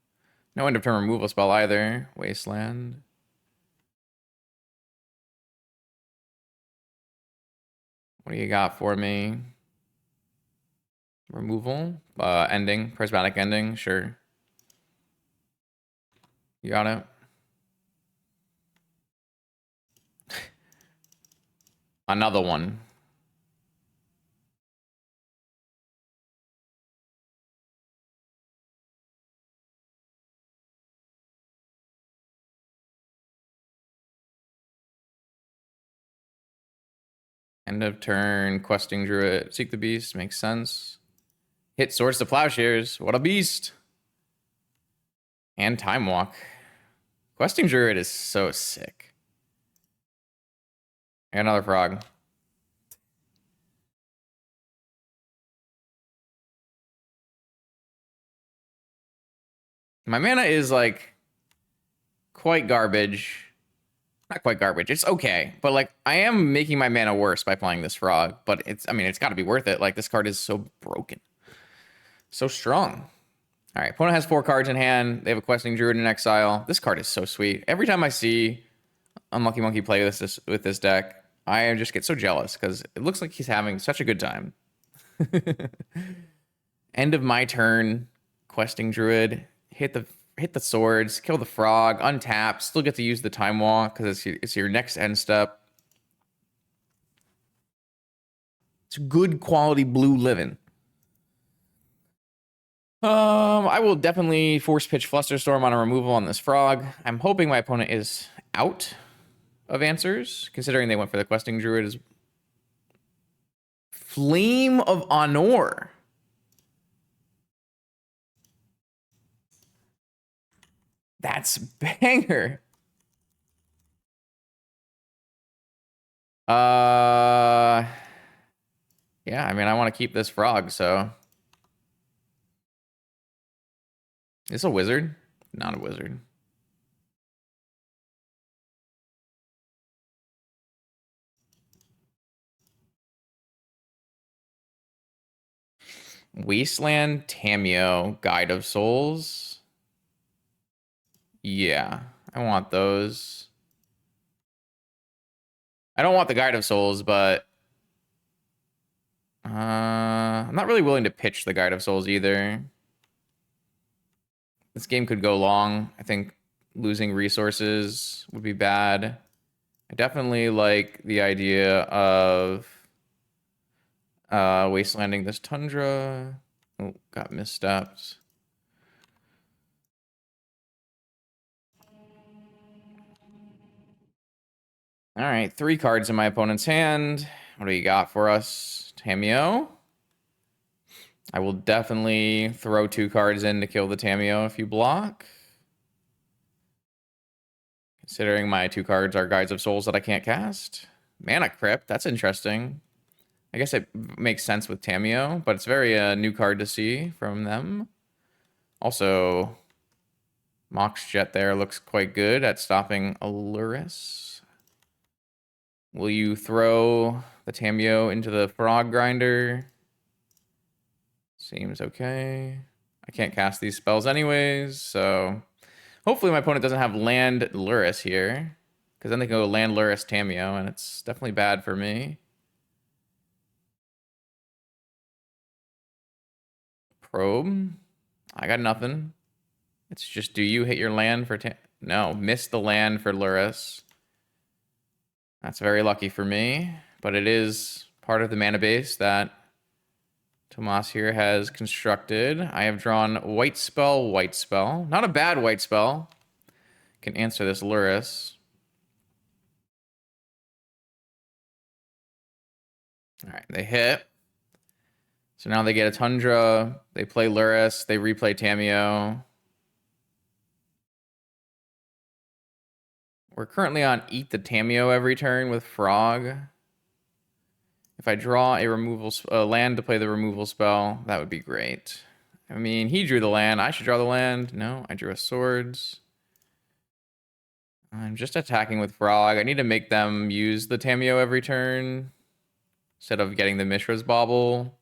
No end of turn removal spell either. Wasteland. What do you got for me? Removal? Ending. Prismatic ending. Sure. You got it. Another one. End of turn, Questing Druid, Seek the Beast, makes sense. Hit Swords to Plowshares, what a beast! And Time Walk. Questing Druid is so sick. I got another frog. My mana is like quite garbage. Not quite garbage. It's okay. But like I am making my mana worse by playing this frog. But I mean, it's got to be worth it. Like this card is so broken. So strong. All right. Opponent has 4 cards in hand. They have a Questing Druid in exile. This card is so sweet. Every time I see Unlucky Monkey play with this deck, I just get so jealous because it looks like he's having such a good time. End of my turn. Questing Druid. Hit the swords, kill the frog, untap, still get to use the Time Walk because it's your next end step. It's good quality blue living. I will definitely force pitch Flusterstorm on a removal on this frog. I'm hoping my opponent is out of answers, considering they went for the Questing Druid. Flame of Honor. That's banger. Yeah, I mean, I want to keep this frog, so. Is this a wizard? Not a wizard. Wasteland, Tameo, Guide of Souls. Yeah, I want those. I don't want the Guide of Souls, but I'm not really willing to pitch the Guide of Souls either. This game could go long. I think losing resources would be bad. I definitely like the idea of wastelanding this Tundra. Oh, got misstepped. All right, 3 cards in my opponent's hand. What do you got for us, Tameo? I will definitely throw 2 cards in to kill the Tameo if you block. Considering my 2 cards are Guides of Souls that I can't cast. Mana Crypt, that's interesting. I guess it makes sense with Tameo, but it's very new card to see from them. Also, Mox Jet there looks quite good at stopping a Lurrus. Will you throw the Tameo into the Frog Grinder? Seems okay. I can't cast these spells anyways, so hopefully my opponent doesn't have land Lurrus here, because then they can go land Lurrus Tameo, and it's definitely bad for me. Probe. I got nothing. It's just, do you hit your land for no, miss the land for Lurrus. That's very lucky for me, but it is part of the mana base that Tomas here has constructed. I have drawn White Spell, White Spell. Not a bad White Spell. Can answer this Lurrus. All right, they hit. So now they get a Tundra. They play Lurrus. They replay Tameo. We're currently on Eat the Tameo every turn with Frog. If I draw a removal land to play the removal spell, that would be great. I mean, he drew the land. I should draw the land. No, I drew a swords. I'm just attacking with Frog. I need to make them use the Tameo every turn instead of getting the Mishra's Bauble.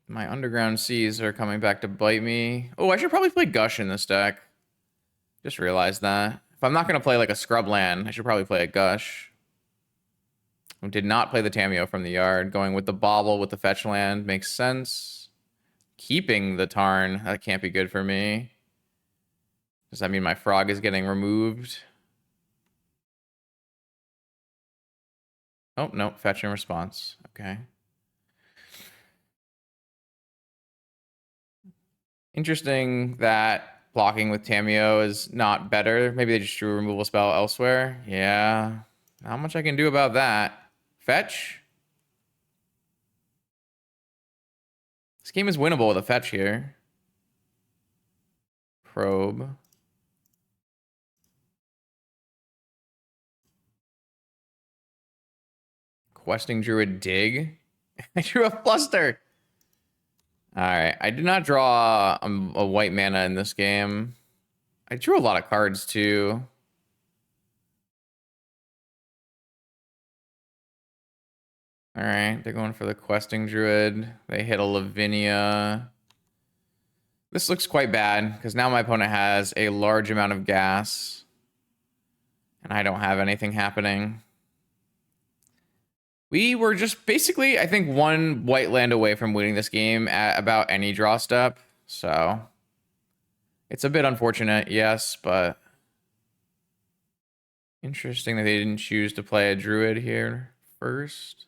My Underground Seas are coming back to bite me. Oh, I should probably play Gush in this deck. Just realized that. If I'm not going to play like a scrub land, I should probably play a Gush. I did not play the Tameo from the yard. Going with the Bauble with the fetch land makes sense. Keeping the Tarn, that can't be good for me. Does that mean my Frog is getting removed? Oh, no, fetch and response. Okay. Interesting that blocking with Tameo is not better. Maybe they just drew a removal spell elsewhere. Yeah. Not much I can do about that. Fetch. This game is winnable with a fetch here. Probe. Questing Druid dig. I drew a fluster. All right. I did not draw a white mana in this game. I drew a lot of cards too. All right. They're going for the Questing Druid. They hit a Lavinia. This looks quite bad because now my opponent has a large amount of gas. And I don't have anything happening. We were just basically, I think, one white land away from winning this game at about any draw step. So it's a bit unfortunate, yes, but interesting that they didn't choose to play a druid here first.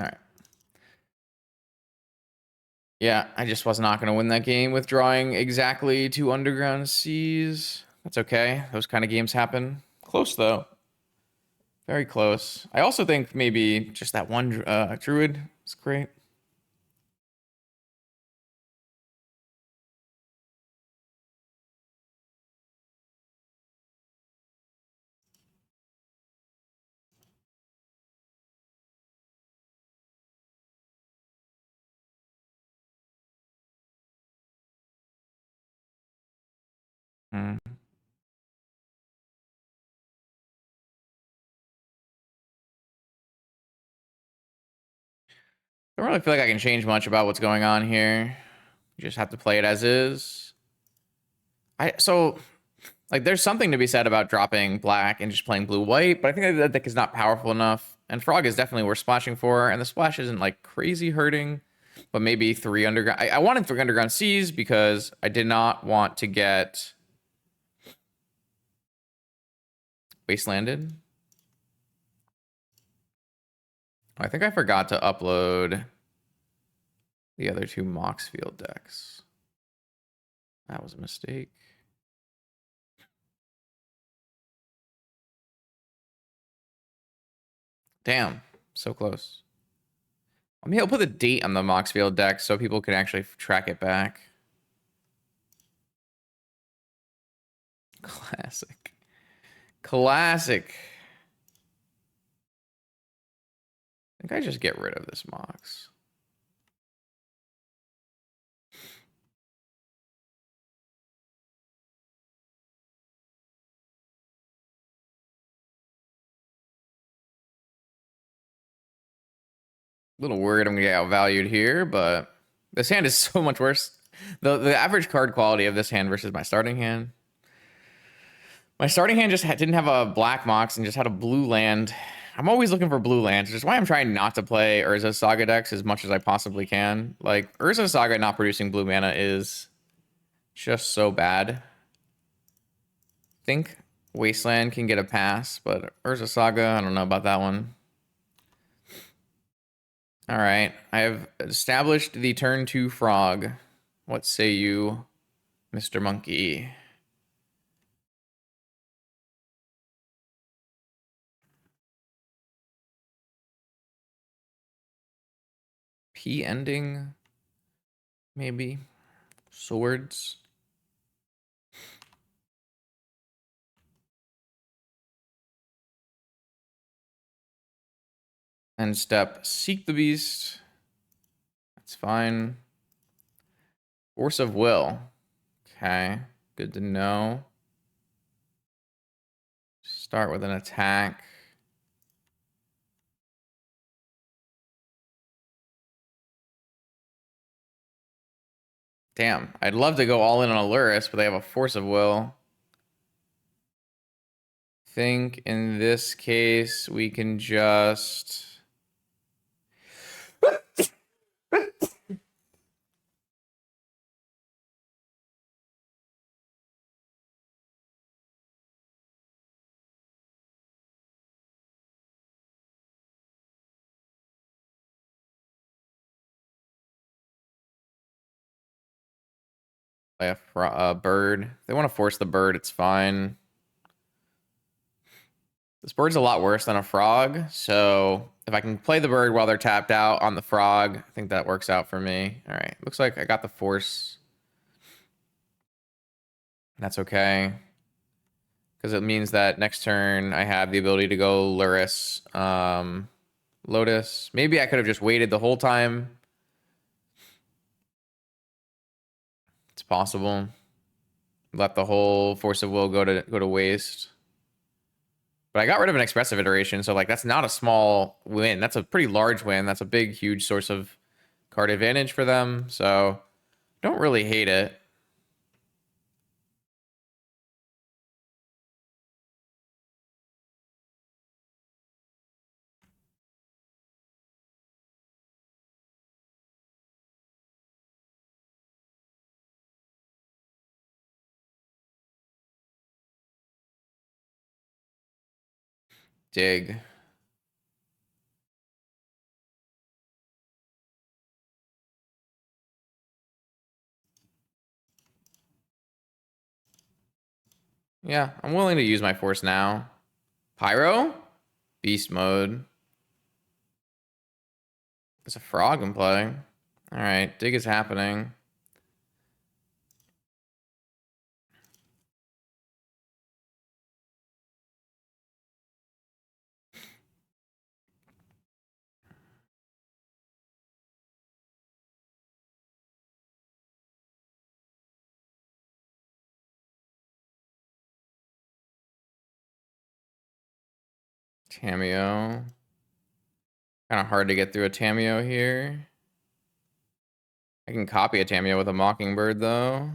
All right. Yeah, I just was not going to win that game with drawing exactly 2 underground seas. That's okay. Those kind of games happen. Close, though. Very close. I also think maybe just that one druid is great. Hmm. I don't really feel like I can change much about what's going on here. You just have to play it as is. Like, there's something to be said about dropping black and just playing blue-white, but I think that deck is not powerful enough. And Frog is definitely worth splashing for, and the splash isn't, like, crazy hurting, but maybe 3 underground. I wanted 3 underground seas because I did not want to get wastelanded. I think I forgot to upload the other 2 Moxfield decks. That was a mistake. Damn, so close. I mean, I'll put the date on the Moxfield deck so people can actually track it back. Classic. Classic. I think I just get rid of this Mox. A little worried I'm gonna get outvalued here, but this hand is so much worse. The average card quality of this hand versus my starting hand. My starting hand just didn't have a black Mox and just had a blue land. I'm always looking for blue lands, which is why I'm trying not to play Urza Saga decks as much as I possibly can. Like, Urza Saga not producing blue mana is just so bad. I think Wasteland can get a pass, but Urza Saga, I don't know about that one. All right, I have established the turn 2 frog. What say you, Mr. Monkey? P ending, maybe. Swords. End step, seek the beast. That's fine. Force of will. Okay, good to know. Start with an attack. Damn, I'd love to go all in on a Lurrus, but they have a force of will. Think in this case we can just play a bird. If they want to force the bird, it's fine. This bird's a lot worse than a frog, so if I can play the bird while they're tapped out on the frog, I think that works out for me. All right, looks like I got the force. That's okay, because it means that next turn I have the ability to go Lurrus, Lotus. Maybe I could have just waited the whole time. It's possible. Let the whole force of will go to waste. But I got rid of an expressive iteration, so like that's not a small win. That's a pretty large win. That's a big, huge source of card advantage for them. So don't really hate it. Dig. Yeah, I'm willing to use my force now. Pyro? Beast mode. There's a frog in play. All right, dig is happening. Tameo. Kind of hard to get through a Tameo here. I can copy a Tameo with a Mockingbird, though.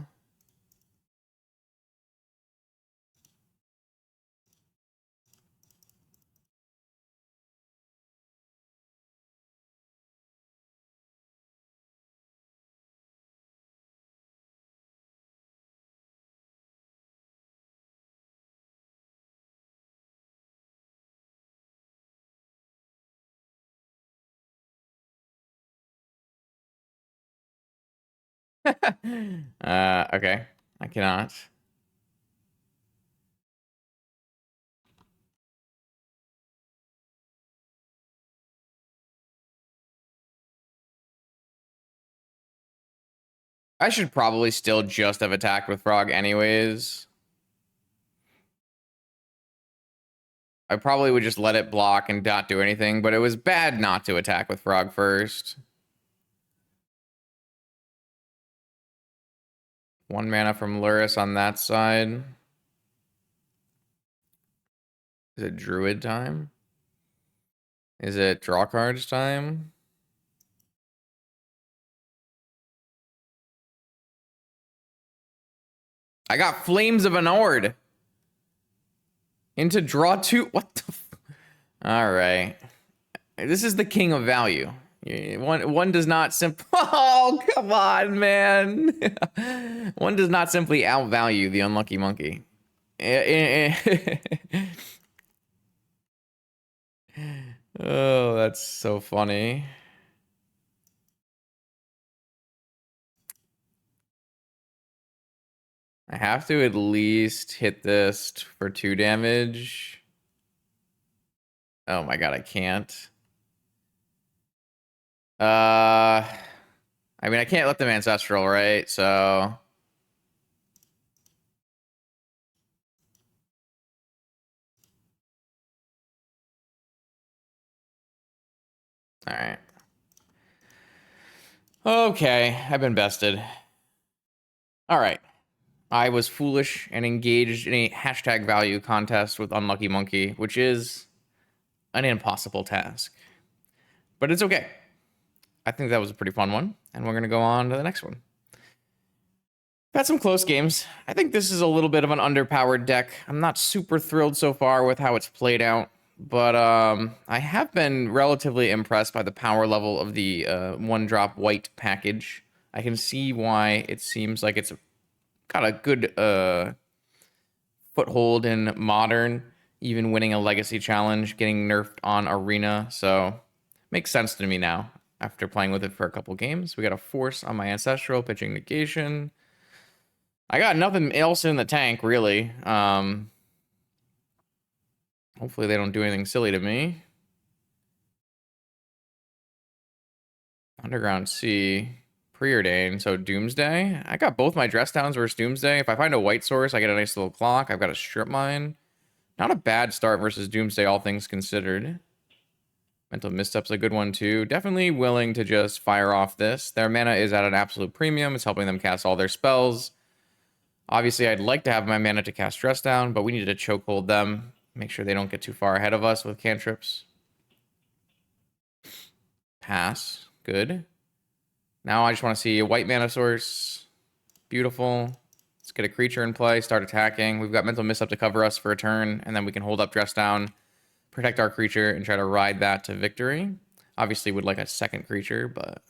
Okay. I cannot. I should probably still just have attacked with Frog anyways. I probably would just let it block and not do anything, but it was bad not to attack with Frog first. 1 mana from Lurrus on that side. Is it Druid time? Is it draw cards time? I got Flames of Anord. Into draw 2. What the All right. This is the king of value. One does not simply... Oh, come on, man. One does not simply outvalue the unlucky monkey. Oh, that's so funny. I have to at least hit this for 2 damage. Oh my god, I can't. I mean, I can't let them ancestral, right? So... All right. Okay, I've been bested. All right. I was foolish and engaged in a hashtag value contest with Unlucky Monkey, which is an impossible task. But it's okay. I think that was a pretty fun one, and we're going to go on to the next one. Had some close games. I think this is a little bit of an underpowered deck. I'm not super thrilled so far with how it's played out, but I have been relatively impressed by the power level of the 1-drop white package. I can see why it seems like it's got a good foothold in Modern, even winning a Legacy Challenge, getting nerfed on Arena, so makes sense to me now after playing with it for a couple games. We got a Force on my Ancestral, pitching Negation. I got nothing else in the tank, really. Hopefully they don't do anything silly to me. Underground Sea. Preordained. So Doomsday. I got both my dress downs versus Doomsday. If I find a white source, I get a nice little clock. I've got a strip mine. Not a bad start versus Doomsday, all things considered. Mental Misstep's a good one too. Definitely willing to just fire off this. Their mana is at an absolute premium. It's helping them cast all their spells. Obviously, I'd like to have my mana to cast Dress Down, but we need to chokehold them. Make sure they don't get too far ahead of us with cantrips. Pass. Good. Now I just want to see a white mana source. Beautiful. Let's get a creature in play, start attacking. We've got Mental Misstep to cover us for a turn, and then we can hold up Dress Down, protect our creature, and try to ride that to victory. Obviously, would like a second creature, but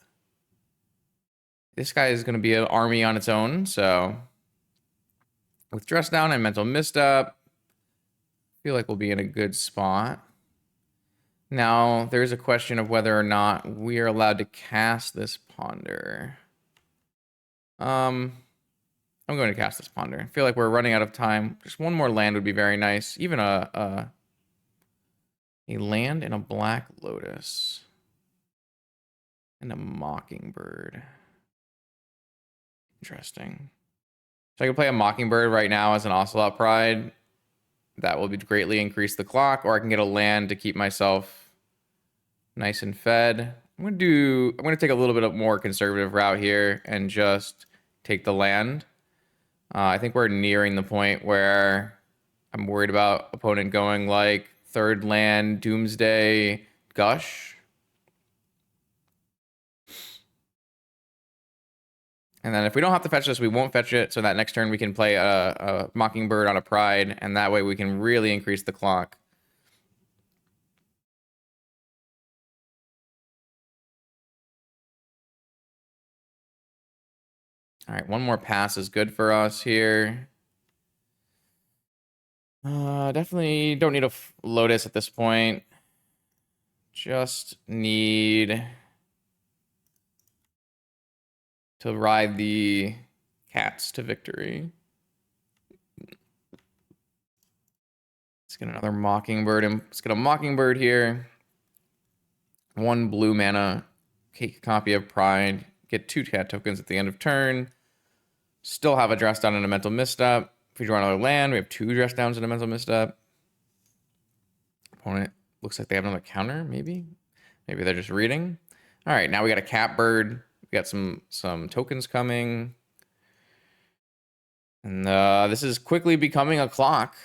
this guy is going to be an army on its own, so with Dress Down and Mental Misstep, I feel like we'll be in a good spot. Now, there's a question of whether or not we are allowed to cast this Ponder. I'm going to cast this Ponder. I feel like we're running out of time. Just one more land would be very nice. Even a land and a Black Lotus. And a Mockingbird. Interesting. So I can play a Mockingbird right now as an Ocelot Pride. That will be greatly increase the clock, or I can get a land to keep myself nice and fed. I'm gonna take a little bit of more conservative route here and just take the land. I think we're nearing the point where I'm worried about opponent going like third land, Doomsday, Gush. And then if we don't have to fetch this, we won't fetch it. So that next turn we can play a Mockingbird on a Pride, and that way we can really increase the clock. All right, one more pass is good for us here. Definitely don't need a Lotus at this point. Just need to ride the cats to victory. Let's get another Mockingbird, and let's get a Mockingbird here. One blue mana, copy of Pride. Get 2 cat tokens at the end of turn. Still have a Dress Down and a Mental Misstep. If we draw another land, we have 2 Dress Downs and a Mental Misstep. Opponent looks like they have another counter, maybe. Maybe they're just reading. All right, now we got a Catbird. We got some tokens coming. And this is quickly becoming a clock.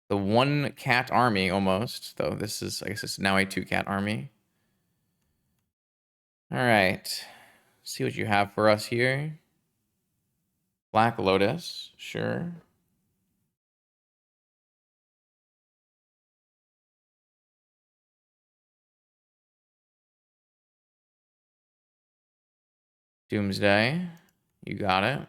The 1 cat army almost, though this is, I guess it's now a 2 cat army. All right, see what you have for us here. Black Lotus, sure. Doomsday, you got it.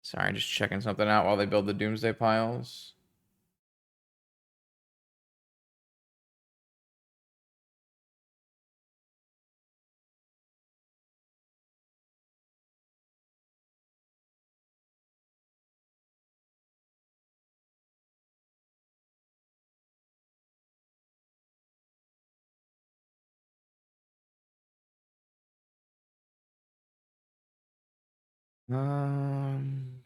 Sorry, just checking something out while they build the Doomsday piles.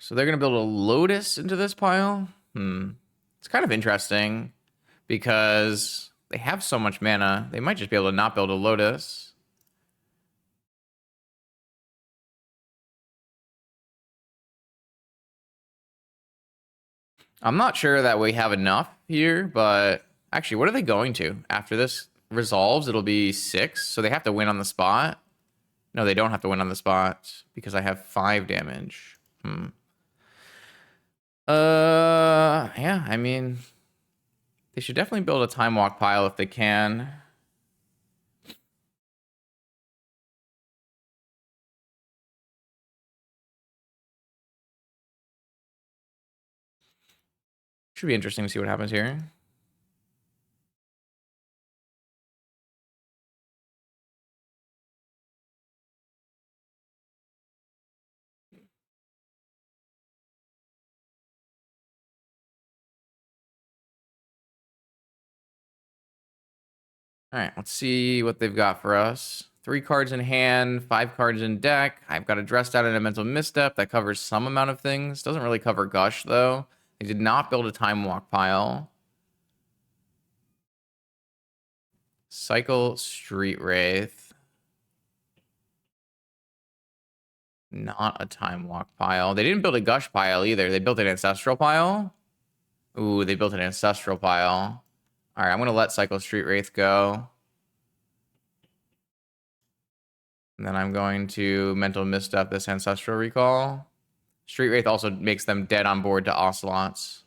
So they're gonna build a Lotus into this pile. It's kind of interesting because they have so much mana. They might just be able to not build a Lotus. I'm not sure that we have enough here, but actually, what are they going to? After this resolves, it'll be 6, so they have to win on the spot. No, they don't have to win on the spot because I have 5 damage. Yeah, I mean, they should definitely build a Time Walk pile if they can. Should be interesting to see what happens here. All right, let's see what they've got for us. 3 cards in hand, 5 cards in deck. I've got a Dressed Out and a Mental Misstep that covers some amount of things. Doesn't really cover Gush, though. They did not build a Time Walk pile. Cycle Street Wraith. Not a Time Walk pile. They didn't build a Gush pile either. They built an Ancestral pile. Ooh, they built an Ancestral pile. All right, I'm going to let Cycle Street Wraith go. And then I'm going to Mental Misstep this Ancestral Recall. Street Wraith also makes them dead on board to Ocelots.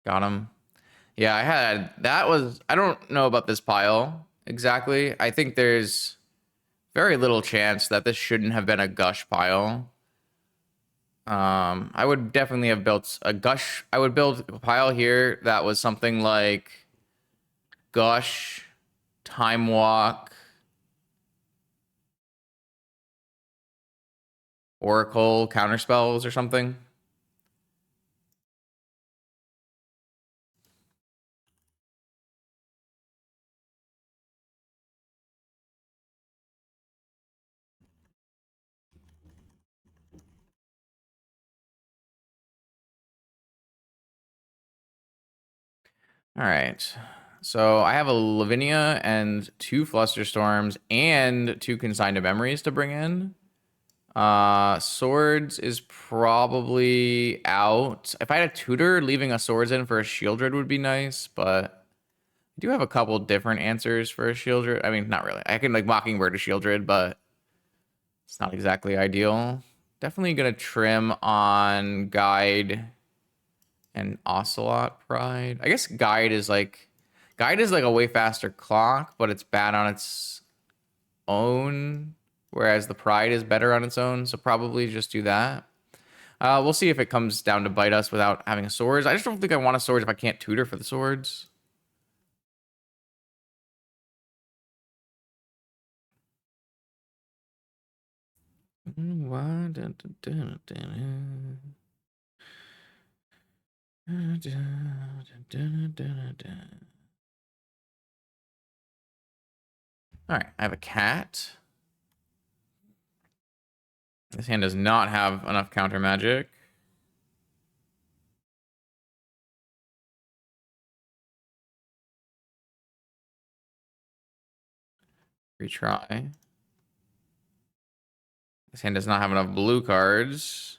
Got him. Yeah, I don't know about this pile exactly. I think there's very little chance that this shouldn't have been a Gush pile. I would definitely have built a Gush. I would build a pile here that was something like Gush, Time Walk, Oracle, Counterspells, or something. All right. So I have a Lavinia and 2 Flusterstorms and 2 Consigned to Memories to bring in. Swords is probably out. If I had a tutor, leaving a swords in for a Shieldred would be nice, but I do have a couple different answers for a Shieldred. I mean, not really. I can like Mockingbird a Shieldred, but it's not exactly ideal. Definitely gonna trim on Guide and Ocelot Pride. I guess Guide is like a way faster clock, but it's bad on its own, whereas the Pride is better on its own. So probably just do that. We'll see if it comes down to bite us without having a swords. I just don't think I want a swords if I can't tutor for the swords. All right, I have a cat. This hand does not have enough counter magic. Retry. This hand does not have enough blue cards.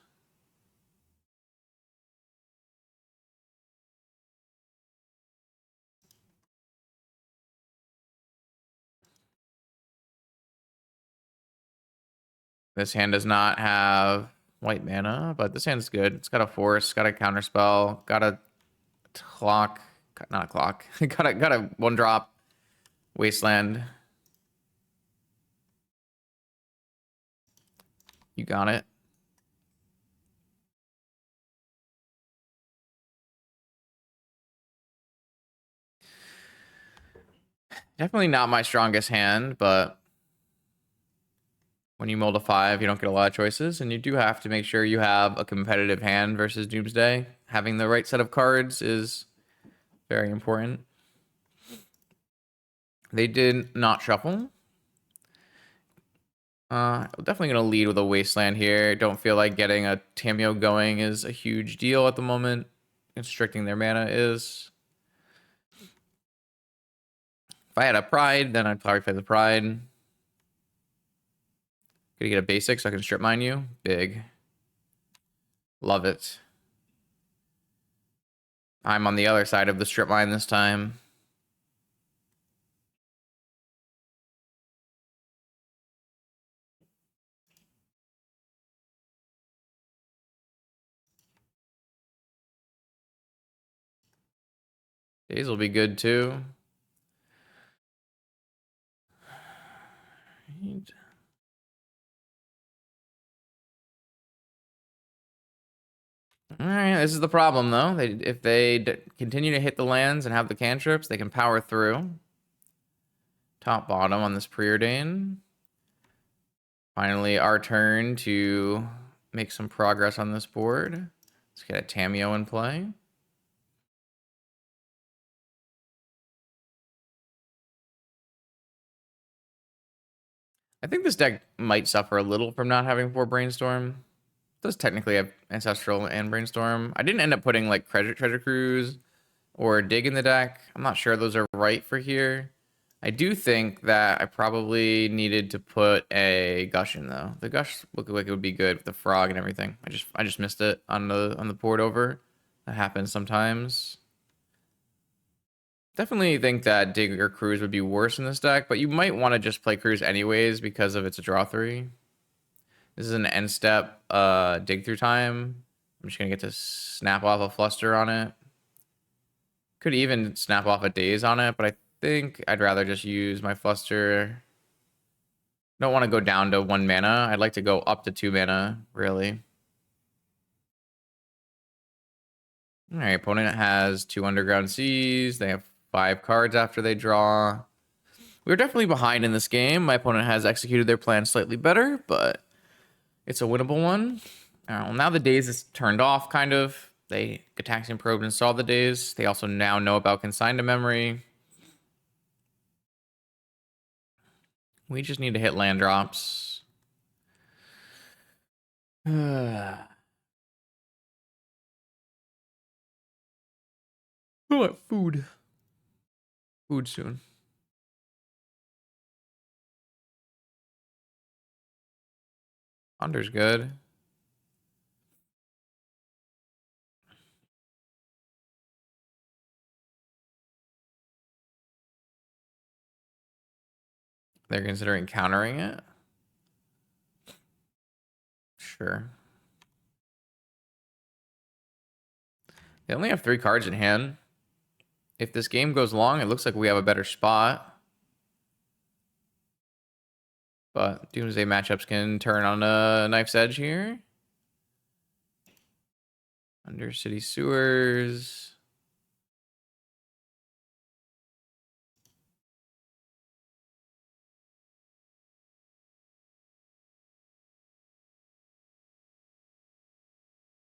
This hand does not have white mana, but this hand's good. It's got a force, got a counterspell, got a clock, not a clock, got a 1-drop wasteland. You got it. Definitely not my strongest hand, but when you mold a 5, you don't get a lot of choices, and you do have to make sure you have a competitive hand versus Doomsday. Having the right set of cards is very important. They did not shuffle. Definitely going to lead with a Wasteland here. Don't feel like getting a Tameo going is a huge deal at the moment. Constricting their mana is. If I had a Pride, then I'd probably play the Pride. Gonna get a basic so I can strip mine you. Big. Love it. I'm on the other side of the strip mine this time. Days will be good too. All right, this is the problem though. If they continue to hit the lands and have the cantrips, they can power through. Top bottom on this preordain. Finally, our turn to make some progress on this board. Let's get a Tameo in play. I think this deck might suffer a little from not having 4 Brainstorm. It does technically have Ancestral and Brainstorm. I didn't end up putting like Treasure Cruise or Dig in the deck. I'm not sure those are right for here. I do think that I probably needed to put a Gush in though. The Gush looked like it would be good with the frog and everything. I just missed it on the port over. That happens sometimes. Definitely think that Dig or Cruise would be worse in this deck, but you might want to just play Cruise anyways because of it's a draw 3. This is an end step dig through time. I'm just gonna get to snap off a Fluster on it. Could even snap off a Daze on it, but I think I'd rather just use my Fluster. Don't want to go down to 1 mana. I'd like to go up to 2 mana, really. All right, opponent has 2 Underground Seas. They have 5 cards after they draw. We're definitely behind in this game. My opponent has executed their plan slightly better, but it's a winnable one. Well, now the Daze is turned off, kind of. They Gataxian probed and saw the Daze. They also now know about Consign to Memory. We just need to hit land drops. Oh, food. Food soon. Under's good. They're considering countering it. Sure. They only have 3 cards in hand. If this game goes long, it looks like we have a better spot. But Doomsday matchups can turn on a knife's edge here. Undercity Sewers.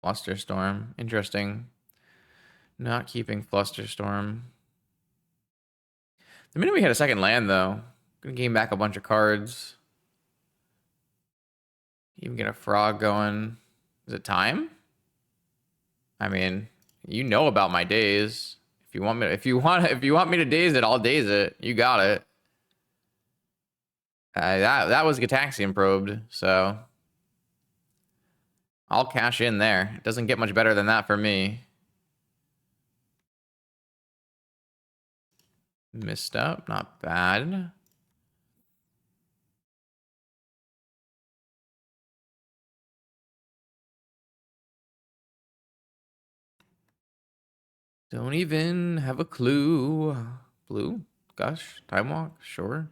Flusterstorm. Interesting. Not keeping Flusterstorm. The minute we hit a second land, though, gonna gain back a bunch of cards. Even get a frog going. Is it time? I mean, you know about my days. If you want me to daze it, I'll daze it. You got it. That was Gataxian probed, so I'll cash in there. It doesn't get much better than that for me. Missed up, not bad. Don't even have a clue. Blue? Gosh, time walk? Sure.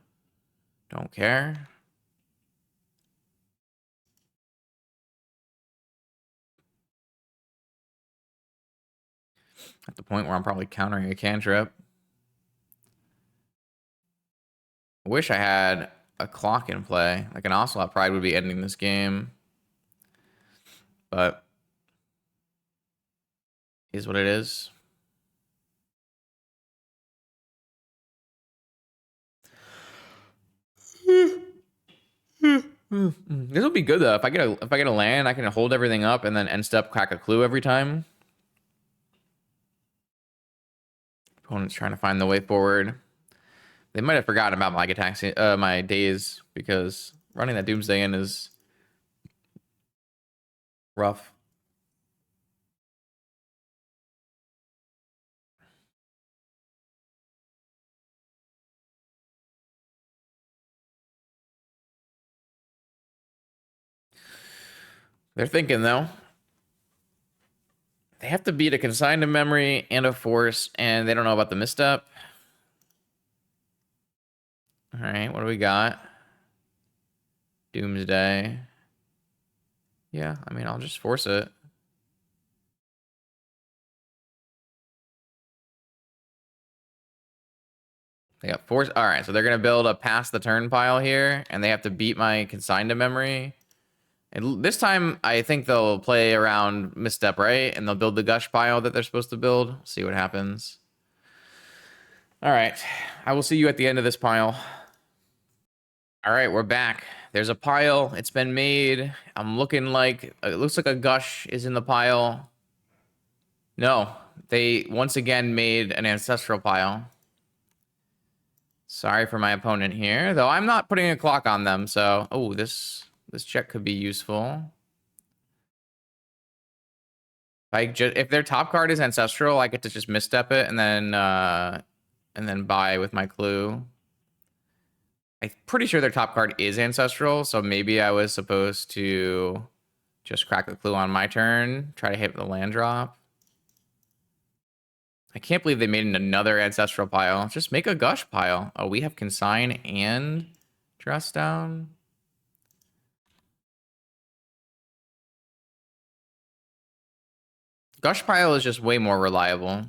Don't care. At the point where I'm probably countering a cantrip. I wish I had a clock in play. Like an Ocelot Pride would be ending this game. But is what it is. This will be good though. If I get a land, I can hold everything up and then end step crack a clue every time. Opponent's trying to find the way forward. They might have forgotten about my my days because running that Doomsday in is rough. They're thinking though. They have to beat a Consign to Memory and a Force, and they don't know about the misstep. All right, what do we got? Doomsday. Yeah, I mean, I'll just force it. They got force. All right, so they're gonna build a pass the turn pile here, and they have to beat my consign to memory. And this time, I think they'll play around misstep, right? And they'll build the gush pile that they're supposed to build. See what happens. All right, I will see you at the end of this pile. All right, we're back. There's a pile. It's been made. I'm looking like it looks like a gush is in the pile. No, they once again made an ancestral pile. Sorry for my opponent here, though I'm not putting a clock on them, so... Oh, this check could be useful. If their top card is ancestral, I get to just misstep it and then buy with my clue. I'm pretty sure their top card is ancestral, so maybe I was supposed to just crack the clue on my turn, try to hit the land drop. I can't believe they made another ancestral pile. Just make a gush pile. Oh, we have consign and dress down. Gush pile is just way more reliable.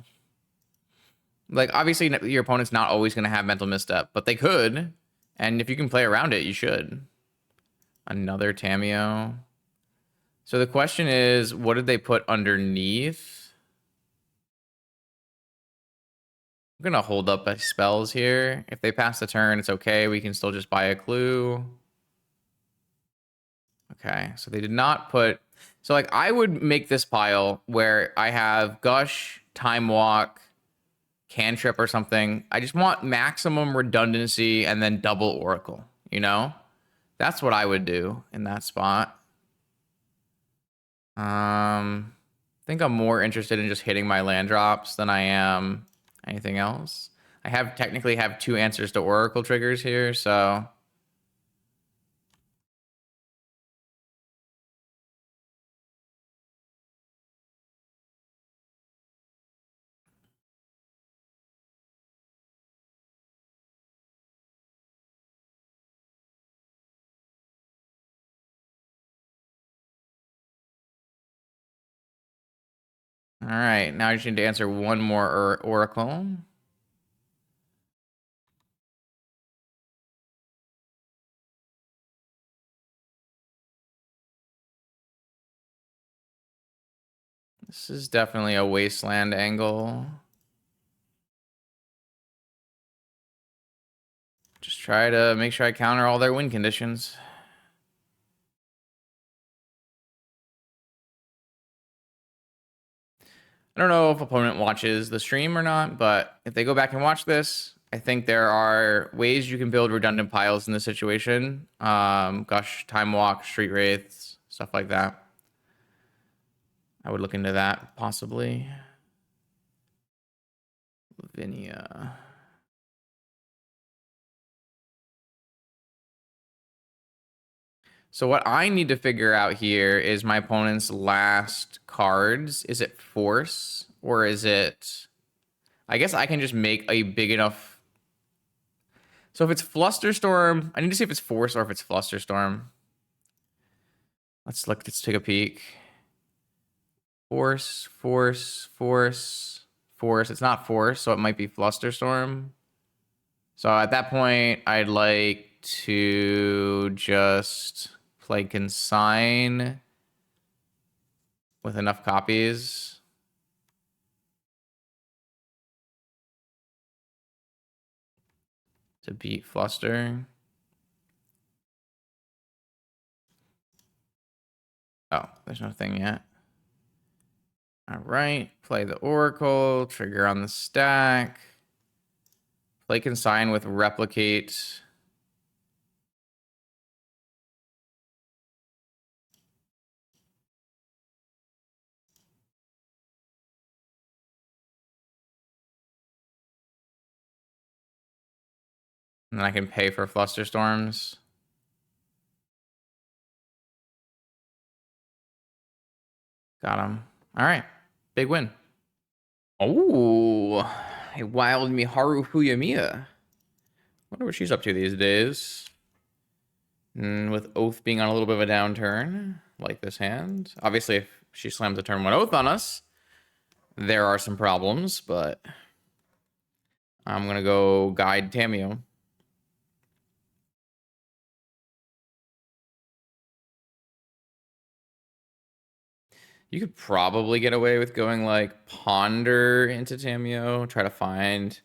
Like, obviously, your opponent's not always going to have mental misstep, but they could. And if you can play around it, you should. Another Tameo. So the question is, what did they put underneath? I'm going to hold up spells here. If they pass the turn, it's okay. We can still just buy a clue. Okay, so they did not put... So, like, I would make this pile where I have Gush, Time Walk, Cantrip or something. I just want maximum redundancy and then double Oracle, you know? That's what I would do in that spot. I think I'm more interested in just hitting my land drops than I am anything else. I technically have 2 answers to Oracle triggers here, so... All right, now I just need to answer one more Oracle. This is definitely a wasteland angle. Just try to make sure I counter all their win conditions. I don't know if opponent watches the stream or not, but if they go back and watch this, I think there are ways you can build redundant piles in this situation. Gush, Time Walk, Street Wraiths, stuff like that. I would look into that, possibly. Lavinia. So what I need to figure out here is my opponent's last cards. Is it Force or is it... I guess I can just make a big enough... So if it's Flusterstorm, I need to see if it's Force or if it's Flusterstorm. Let's take a peek. Force, Force, Force, Force. It's not Force, so it might be Flusterstorm. So at that point, I'd like to just play Consign with enough copies. To beat Fluster. Oh, there's no thing yet. All right, play the Oracle, trigger on the stack. Play Consign with Replicate. And then I can pay for Flusterstorms. Got him. All right, big win. Oh, a wild Miharu Fuyamiya. Wonder what she's up to these days. With Oath being on a little bit of a downturn, like this hand. Obviously, if she slams a turn 1 Oath on us, there are some problems, but... I'm gonna go guide Tamio. You could probably get away with going like Ponder into Tamio, try to find.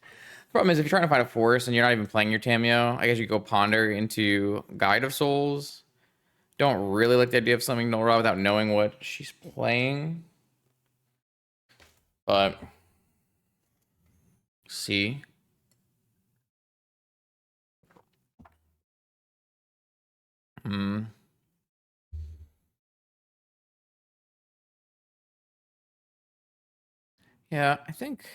Problem is, if you're trying to find a forest and you're not even playing your Tamio, I guess you go Ponder into Guide of Souls. Don't really like the idea of summoning Nora without knowing what she's playing. But see. Hmm. Yeah, I think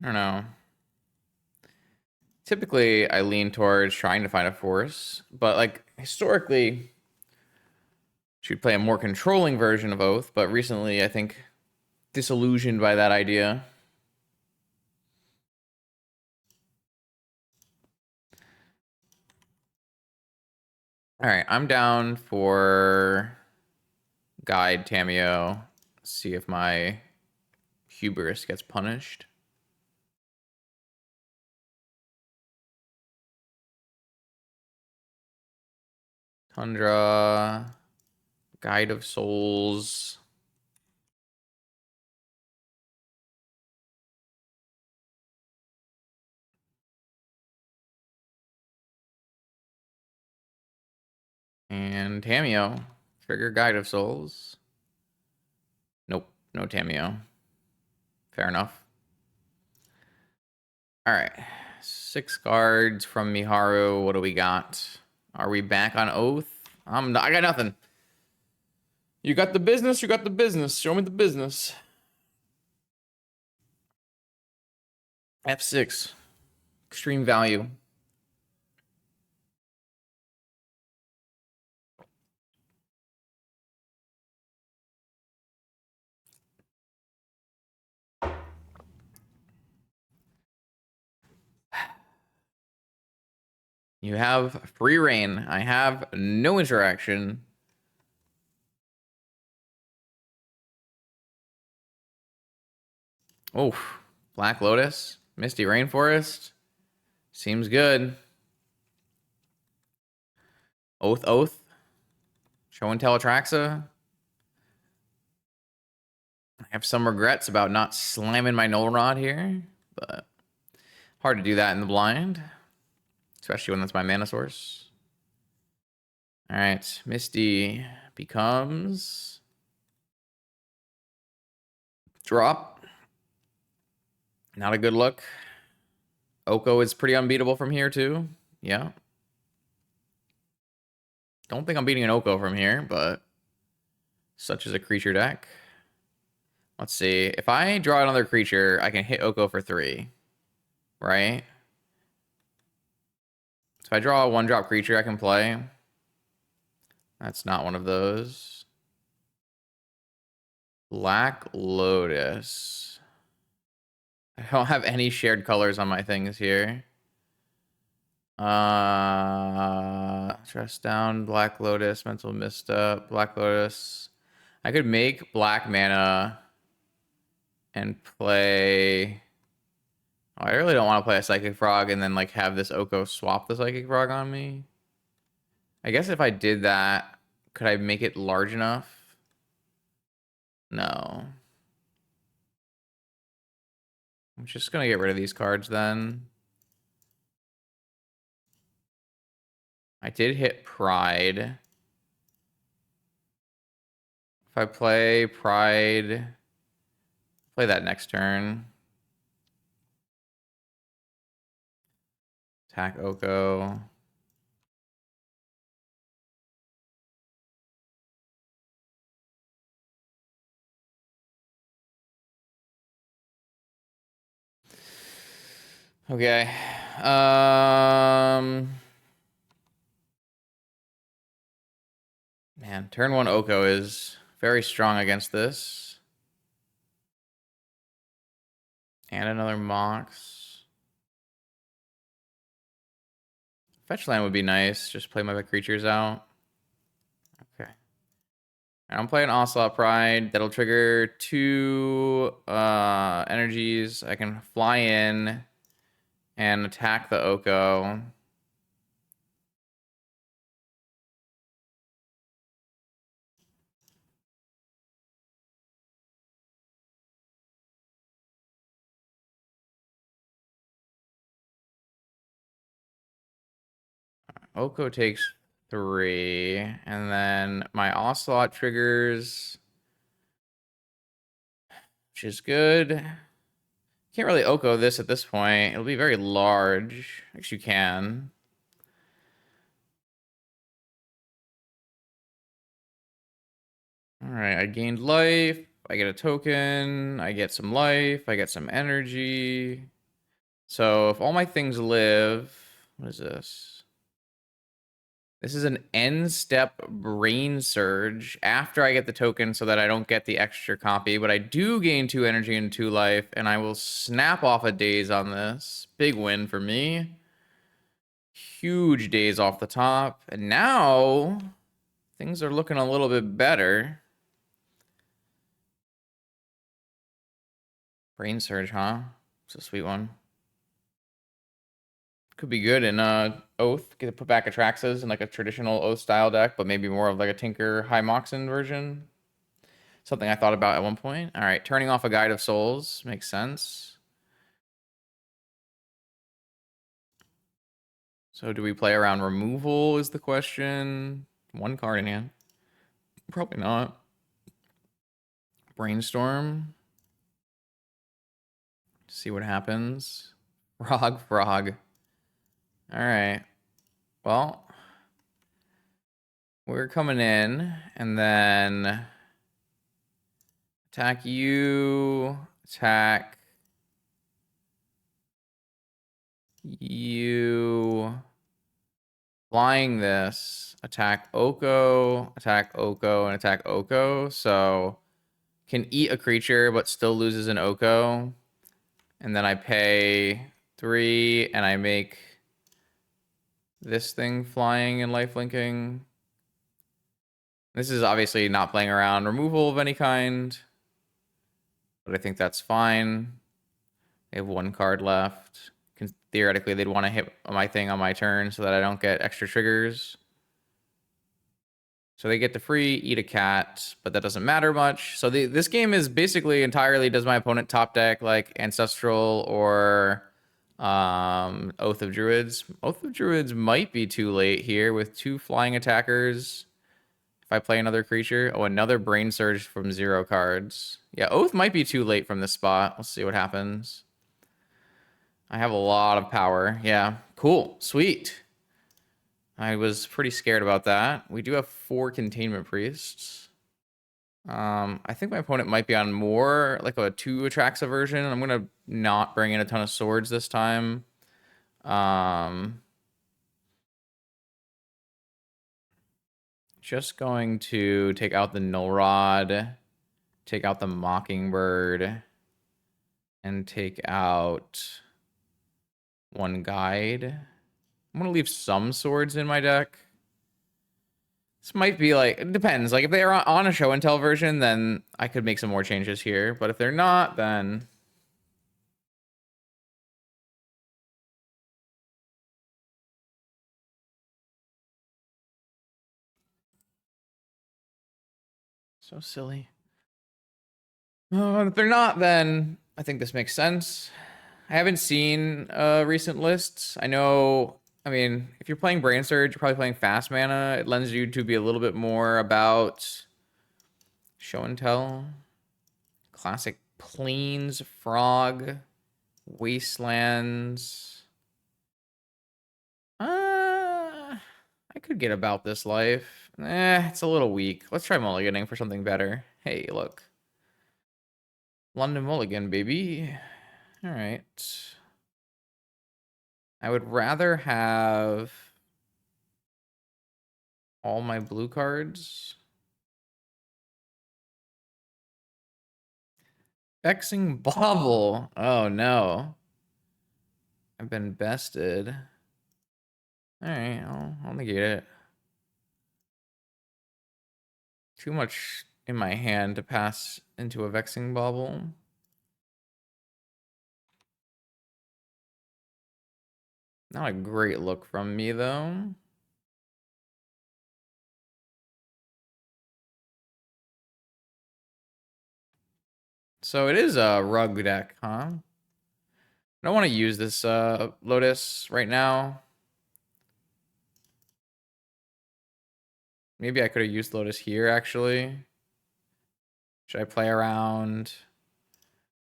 I don't know. Typically, I lean towards trying to find a force, but like historically, should play a more controlling version of Oath. But recently, I think disillusioned by that idea. All right, I'm down for guide Tamio. See if my hubris gets punished. Tundra, Guide of Souls. And Tamio. Trigger Guide of Souls. Nope, no Tamio. Fair enough. All right. 6 cards from Miharu. What do we got? Are we back on Oath? I got nothing. You got the business, you got the business. Show me the business. F6. Extreme value. You have free reign. I have no interaction. Oh, Black Lotus, Misty Rainforest. Seems good. Oath, Oath. Show and Tell Atraxa. I have some regrets about not slamming my Null Rod here, but hard to do that in the blind, especially when that's my mana source. All right, Misty becomes drop. Not a good look. Oko is pretty unbeatable from here too. Yeah. Don't think I'm beating an Oko from here, but such is a creature deck. Let's see. If I draw another creature, I can hit Oko for 3, right? So if I draw a 1-drop creature I can play. That's not one of those. Black Lotus. I don't have any shared colors on my things here. Stress down, Black Lotus, Mental Misstep, Black Lotus. I could make black mana and play. Oh, I really don't want to play a Psychic Frog and then like have this Oko swap the Psychic Frog on me. I guess if I did that, could I make it large enough? No. I'm just gonna get rid of these cards then. I did hit Pride. If I play Pride, play that next turn. Attack Oko. Okay. Man, turn 1 Oko is very strong against this. And another Mox. Fetch land would be nice. Just play my creatures out. Okay. And I'm playing Ocelot Pride. That'll trigger 2 energies. I can fly in and attack the Oko. Oko takes 3, and then my Ocelot triggers, which is good. Can't really Oko this at this point. It'll be very large. Actually, you can. All right, I gained life. I get a token. I get some life. I get some energy. So if all my things live, what is this? This is an end step brain surge after I get the token so that I don't get the extra copy, but I do gain 2 energy and 2 life, and I will snap off a daze on this. Big win for me. Huge daze off the top. And now things are looking a little bit better. Brain surge, huh? It's a sweet one. Could be good in Oath. Get to put back Atraxas in like a traditional Oath style deck, but maybe more of like a Tinker High Moxen version. Something I thought about at one point. All right, turning off a Guide of Souls makes sense. So do we play around removal is the question. 1 card in hand. Probably not. Brainstorm. See what happens. Frog. All right. Well, we're coming in, and then attack you, attack you, flying this, attack Oko, and attack Oko. So can eat a creature, but still loses an Oko. And then I pay 3, and I make this thing flying and lifelinking. This is obviously not playing around removal of any kind, but I think that's fine. They have 1 card left. Theoretically, they'd want to hit my thing on my turn so that I don't get extra triggers. So they get to free eat a cat, but that doesn't matter much. So this game is basically entirely does my opponent top deck like Ancestral or Oath of Druids. Oath of Druids might be too late here with 2 flying attackers. If I play another creature, oh, another Brain Surge from 0 cards. Yeah, Oath might be too late from this spot. Let's see what happens. I have a lot of power. Yeah, cool, sweet. I was pretty scared about that. We do have 4 Containment Priests. I think my opponent might be on more like a 2 Atraxa version. I'm gonna not bring in a ton of swords this time. Just going to take out the Null Rod, take out the Mockingbird, and take out 1 guide. I'm gonna leave some swords in my deck. This might be like, it depends. Like if they are on a show and tell version, then I could make some more changes here. But if they're not, then so silly. If they're not, then I think this makes sense. I haven't seen recent lists. I know, I mean, if you're playing Brain Surge, you're probably playing fast mana. It lends you to be a little bit more about show and tell. Classic Plains, Frog, Wastelands. I could get about this life. It's a little weak. Let's try mulliganing for something better. Hey, look. London Mulligan, baby. All right. I would rather have all my blue cards. Vexing Bauble. Oh, no. I've been bested. All right, I'll negate it. too much in my hand to pass into a Vexing Bauble. Not a great look from me, though. So it is a rug deck, huh? I don't want to use this Lotus right now. Maybe I could have used Lotus here, actually. Should I play around?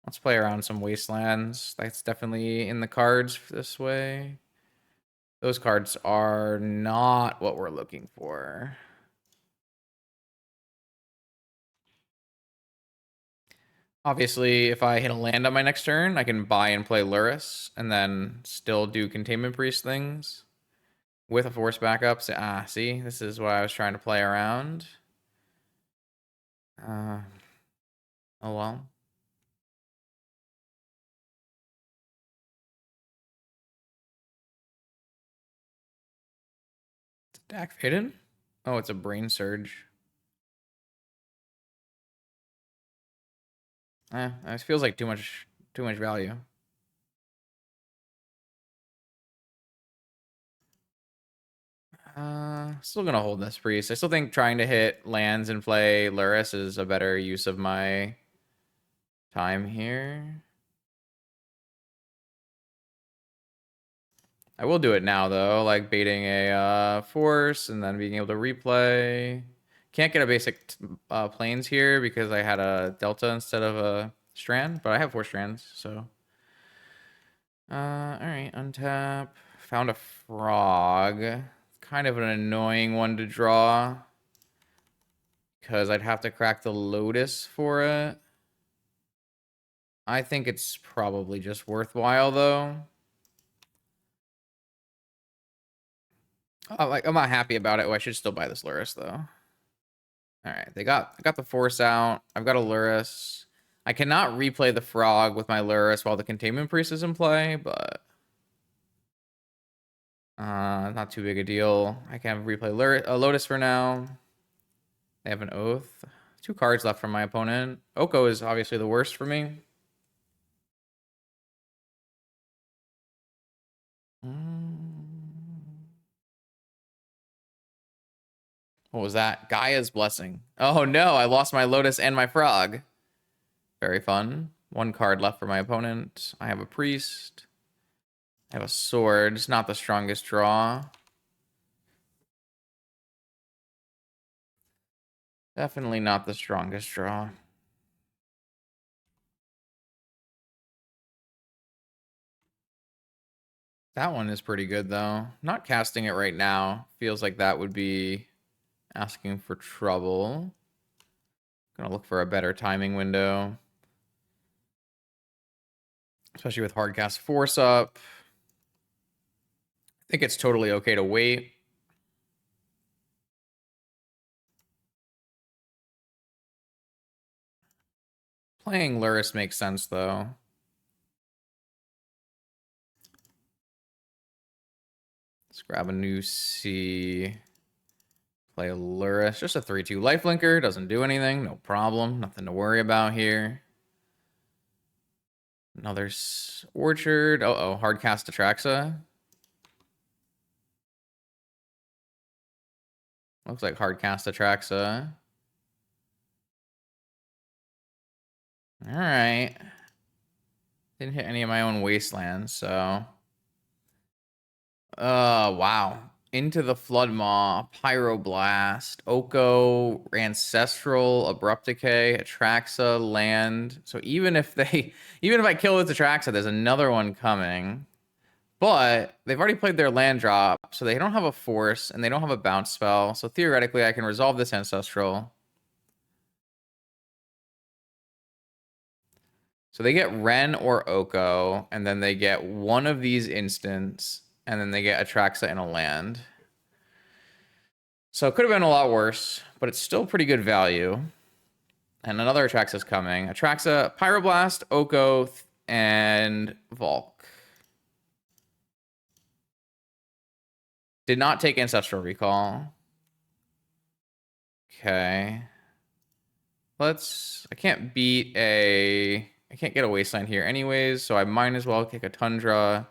Let's play around some Wastelands. That's definitely in the cards this way. Those cards are not what we're looking for. Obviously, if I hit a land on my next turn, I can buy and play Lurrus and then still do Containment Priest things with a force backup. So, see, this is what I was trying to play around. Oh well. It's a Dak Faded? Oh, it's a Brain Surge. It feels like too much value. Still gonna hold this priest. I still think trying to hit lands and play Lurrus is a better use of my time here. I will do it now though, like baiting a force and then being able to replay. Can't get a basic planes here because I had a delta instead of a strand, but I have 4 strands, so. All right, untap. Found a frog. Kind of an annoying one to draw because I'd have to crack the Lotus for it. I think it's probably just worthwhile though. I'm not happy about it. Oh, I should still buy this Lurrus though. All right, I got the force out. I've got a Lurrus. I cannot replay the frog with my Lurrus while the Containment Priest is in play, but not too big a deal. I can replay Lotus for now. They have an Oath. 2 cards left from my opponent. Oko is obviously the worst for me. What was that? Gaia's Blessing. Oh no, I lost my Lotus and my Frog. Very fun. 1 card left for my opponent. I have a Priest. I have a Sword. It's not the strongest draw. Definitely not the strongest draw. That one is pretty good, though. Not casting it right now. Feels like that would be asking for trouble. Gonna look for a better timing window. Especially with Hardcast Force up. I think it's totally okay to wait. Playing Lurrus makes sense, though. Let's grab a new C. Play a Lurrus. Just a 3/2 lifelinker. Doesn't do anything. No problem. Nothing to worry about here. Another Orchard. Uh-oh. Hardcast Atraxa. Looks like Hardcast Atraxa. Alright. Didn't hit any of my own wastelands, so. Wow. Into the Floodmaw, Pyroblast, Oko, Ancestral, Abrupt Decay, Atraxa, Land. So even if I kill this Atraxa, there's another one coming. But they've already played their land drop, so they don't have a force and they don't have a bounce spell. So theoretically, I can resolve this Ancestral. So they get Ren or Oko, and then they get one of these instants, and then they get Atraxa and a land. So it could have been a lot worse, but it's still pretty good value. And another Atraxa is coming. Atraxa, Pyroblast, Oko, and Volk. Did not take Ancestral Recall. Okay. I can't I can't get a Wasteland here anyways, so I might as well kick a Tundra,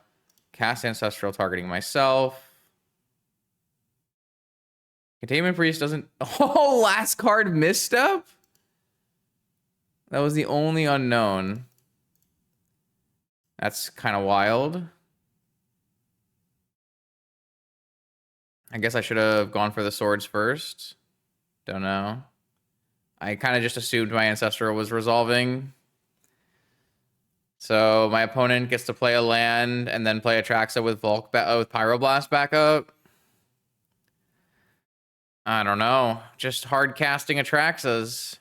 cast Ancestral targeting myself. Containment Priest doesn't... Oh, last card misstep? That was the only unknown. That's kind of wild. I guess I should have gone for the swords first. Don't know. I kind of just assumed my Ancestral was resolving. So my opponent gets to play a land and then play Atraxa with with Pyroblast backup. I don't know. Just hard casting Atraxas.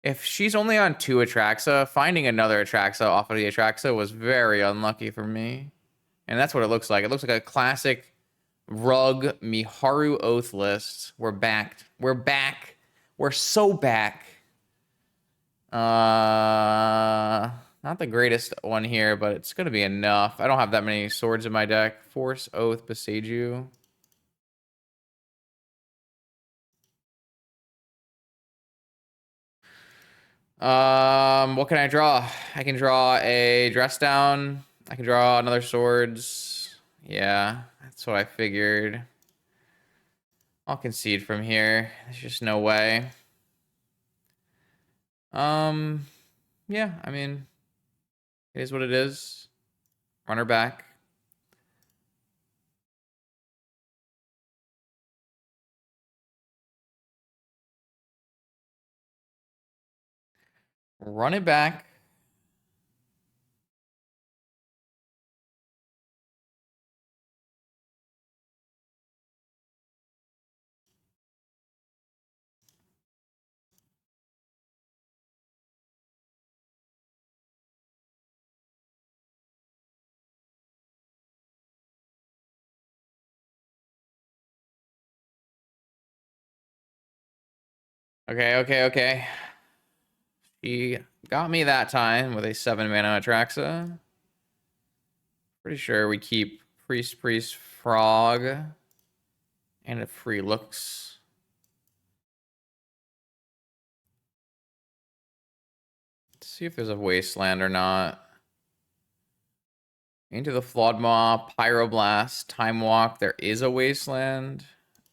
If she's only on 2 Atraxa, finding another Atraxa off of the Atraxa was very unlucky for me. And that's what it looks like. It looks like a classic Rug Miharu Oath list. We're back. We're back. We're so back. Not the greatest one here, but it's going to be enough. I don't have that many swords in my deck. Force, Oath, Beseiju. What can I draw? I can draw a Dress Down. I can draw another Swords. Yeah, that's what I figured. I'll concede from here. There's just no way. Yeah, I mean, it is what it is. Run her back. Run it back. Okay. She got me that time with a 7-mana Atraxa. Pretty sure we keep Priest, Frog, and it free looks. Let's see if there's a Wasteland or not. Into the Flawed Maw, Pyroblast, Time Walk. There is a Wasteland.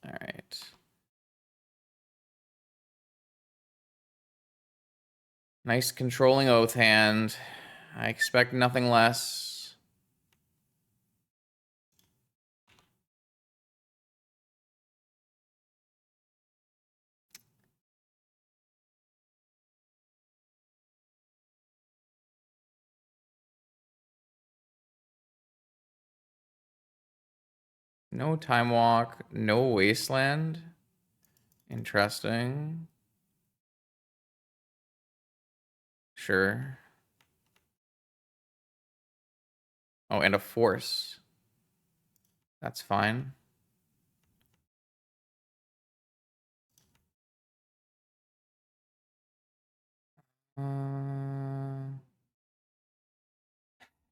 All right. Nice controlling Oath hand. I expect nothing less. No Time Walk, no Wasteland. Interesting. Sure. Oh, and a Force. That's fine. Don't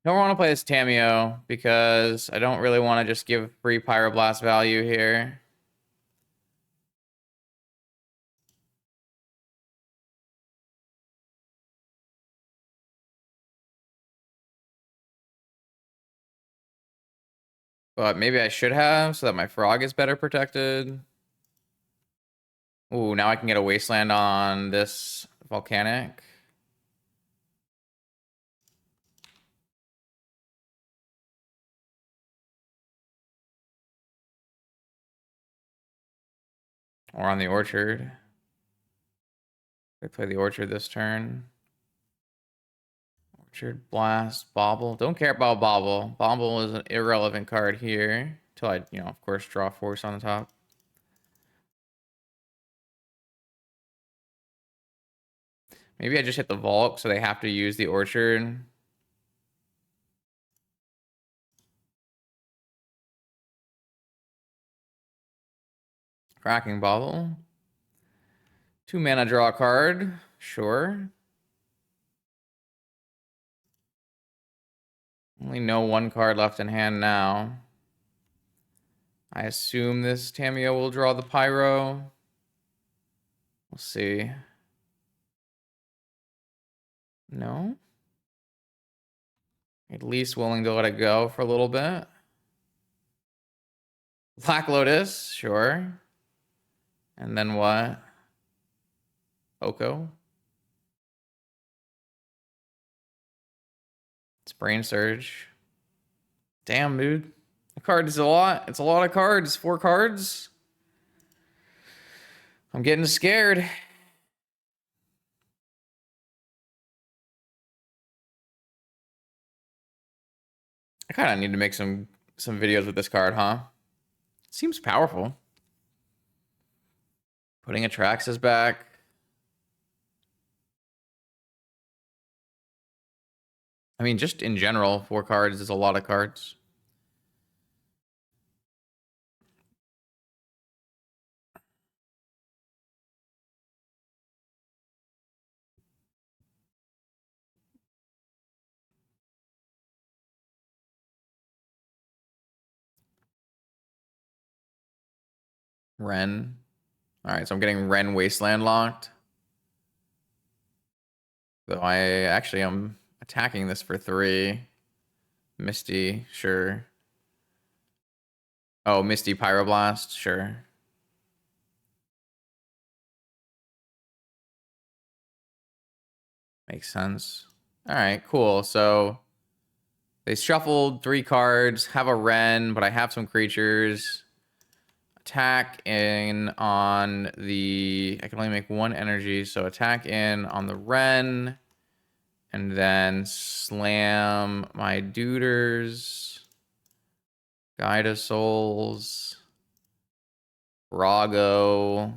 want to play this Tameo because I don't really want to just give free Pyroblast value here. But maybe I should have so that my Frog is better protected. Ooh, now I can get a Wasteland on this Volcanic. Or on the Orchard. I play the Orchard this turn. Orchard, Blast, Bobble. Don't care about Bobble. Bobble is an irrelevant card here. Until I, of course, draw Force on the top. Maybe I just hit the Vault, so they have to use the Orchard. Cracking Bobble. 2-mana draw a card. Sure. Only know 1 card left in hand now. I assume this Tameo will draw the Pyro. We'll see. No? At least willing to let it go for a little bit. Black Lotus, sure. And then what? Oko. It's Brain Surge. Damn, dude. The card is a lot. It's a lot of cards. 4 cards. I'm getting scared. I kind of need to make some videos with this card, huh? Seems powerful. Putting Atraxas back. I mean, just in general, 4 cards is a lot of cards. Ren. All right, so I'm getting Ren Wasteland locked. Though I actually am attacking this for 3. Misty, sure. Oh, Misty Pyroblast, sure. Makes sense. All right, cool. So they shuffled 3 cards, have a Ren, but I have some creatures. Attack in on the... I can only make 1 energy, so attack in on the Ren. And then slam my Duders. Guide of Souls. Rago.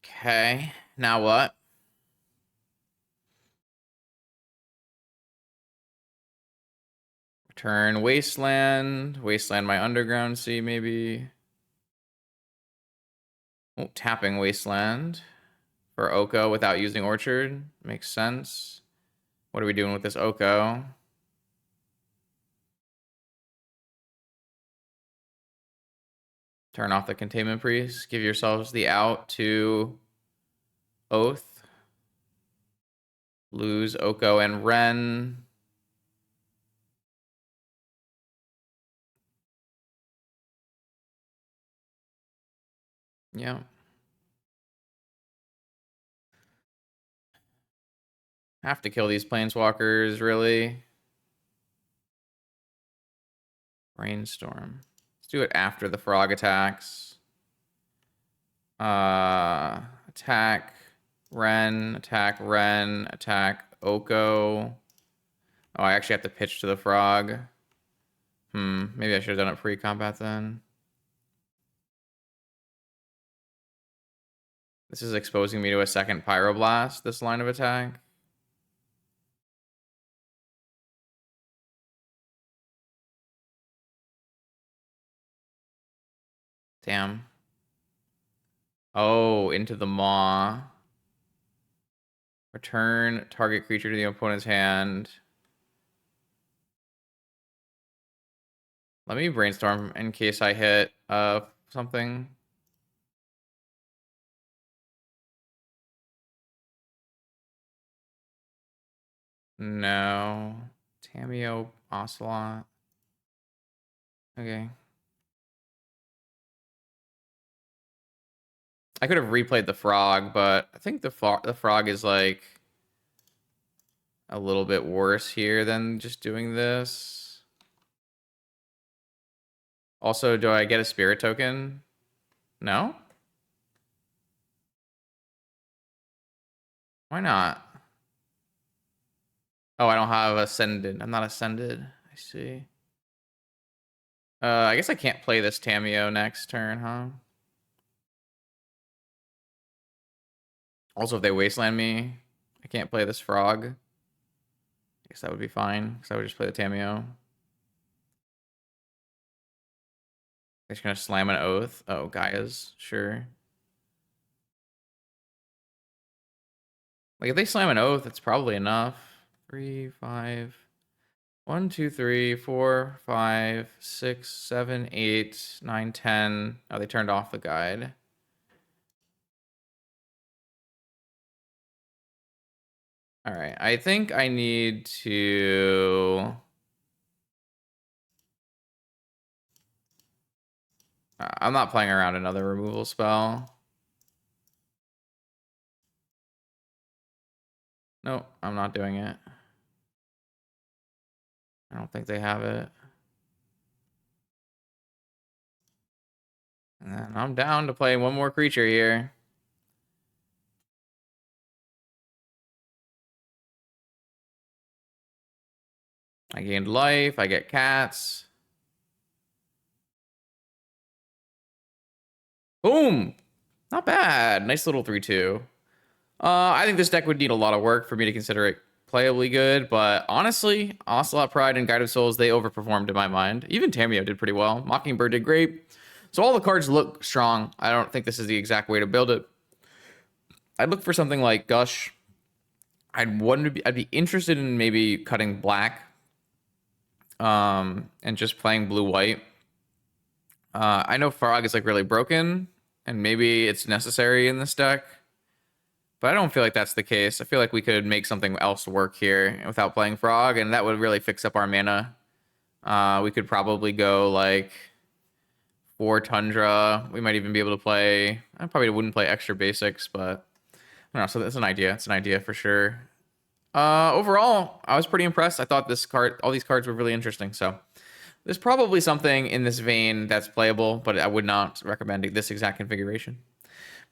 Okay, now what? Return Wasteland. Wasteland my Underground Sea, maybe. Oh, tapping Wasteland for Oko without using Orchard. Makes sense. What are we doing with this Oko? Turn off the Containment Priest. Give yourselves the out to Oath. Lose Oko and Ren. Yeah. Have to kill these planeswalkers, really. Brainstorm. Let's do it after the frog attacks. Attack Ren, attack Ren, attack Oko. Oh, I actually have to pitch to the frog. Maybe I should have done it pre-combat then. This is exposing me to a second Pyroblast, this line of attack. Damn. Oh, into the maw. Return target creature to the opponent's hand. Let me brainstorm in case I hit something. No. Tameo, Ocelot. Okay. I could have replayed the frog, but I think the frog is like a little bit worse here than just doing this. Also, do I get a spirit token? No? Why not? Oh, I don't have Ascended. I'm not Ascended. I see. I guess I can't play this Tameo next turn, huh? Also, if they wasteland me, I can't play this frog. I guess that would be fine, because I would just play the Tameo. They're just gonna slam an Oath. Oh, Gaia's, sure. Like, if they slam an Oath, it's probably enough. 3, 5. 1, 2, 3, 4, 5, 6, 7, 8, 9, 10. Oh, they turned off the guide. All right, I think I need to... I'm not playing around another removal spell. No, I'm not doing it. I don't think they have it. And I'm down to play one more creature here. I gained life. I get cats. Boom. Not bad. Nice little 3/2. I think this deck would need a lot of work for me to consider it playably good, but honestly, Ocelot, Pride, and Guide of Souls, they overperformed in my mind. Even Tameo did pretty well. Mockingbird did great. So all the cards look strong. I don't think this is the exact way to build it. I'd look for something like Gush. I'd be interested in maybe cutting black, and just playing blue-white. I know Frog is like really broken, and maybe it's necessary in this deck. But I don't feel like that's the case. I feel like we could make something else work here without playing Frog, and that would really fix up our mana. We could probably go like 4 Tundra. We might even be able to play... I probably wouldn't play extra basics, but... I don't know, so that's an idea. It's an idea for sure. Overall, I was pretty impressed. I thought all these cards were really interesting, so... There's probably something in this vein that's playable, but I would not recommend this exact configuration.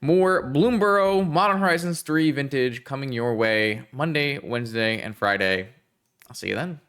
More Bloomburrow Modern Horizons 3 Vintage coming your way Monday, Wednesday, and Friday. I'll see you then.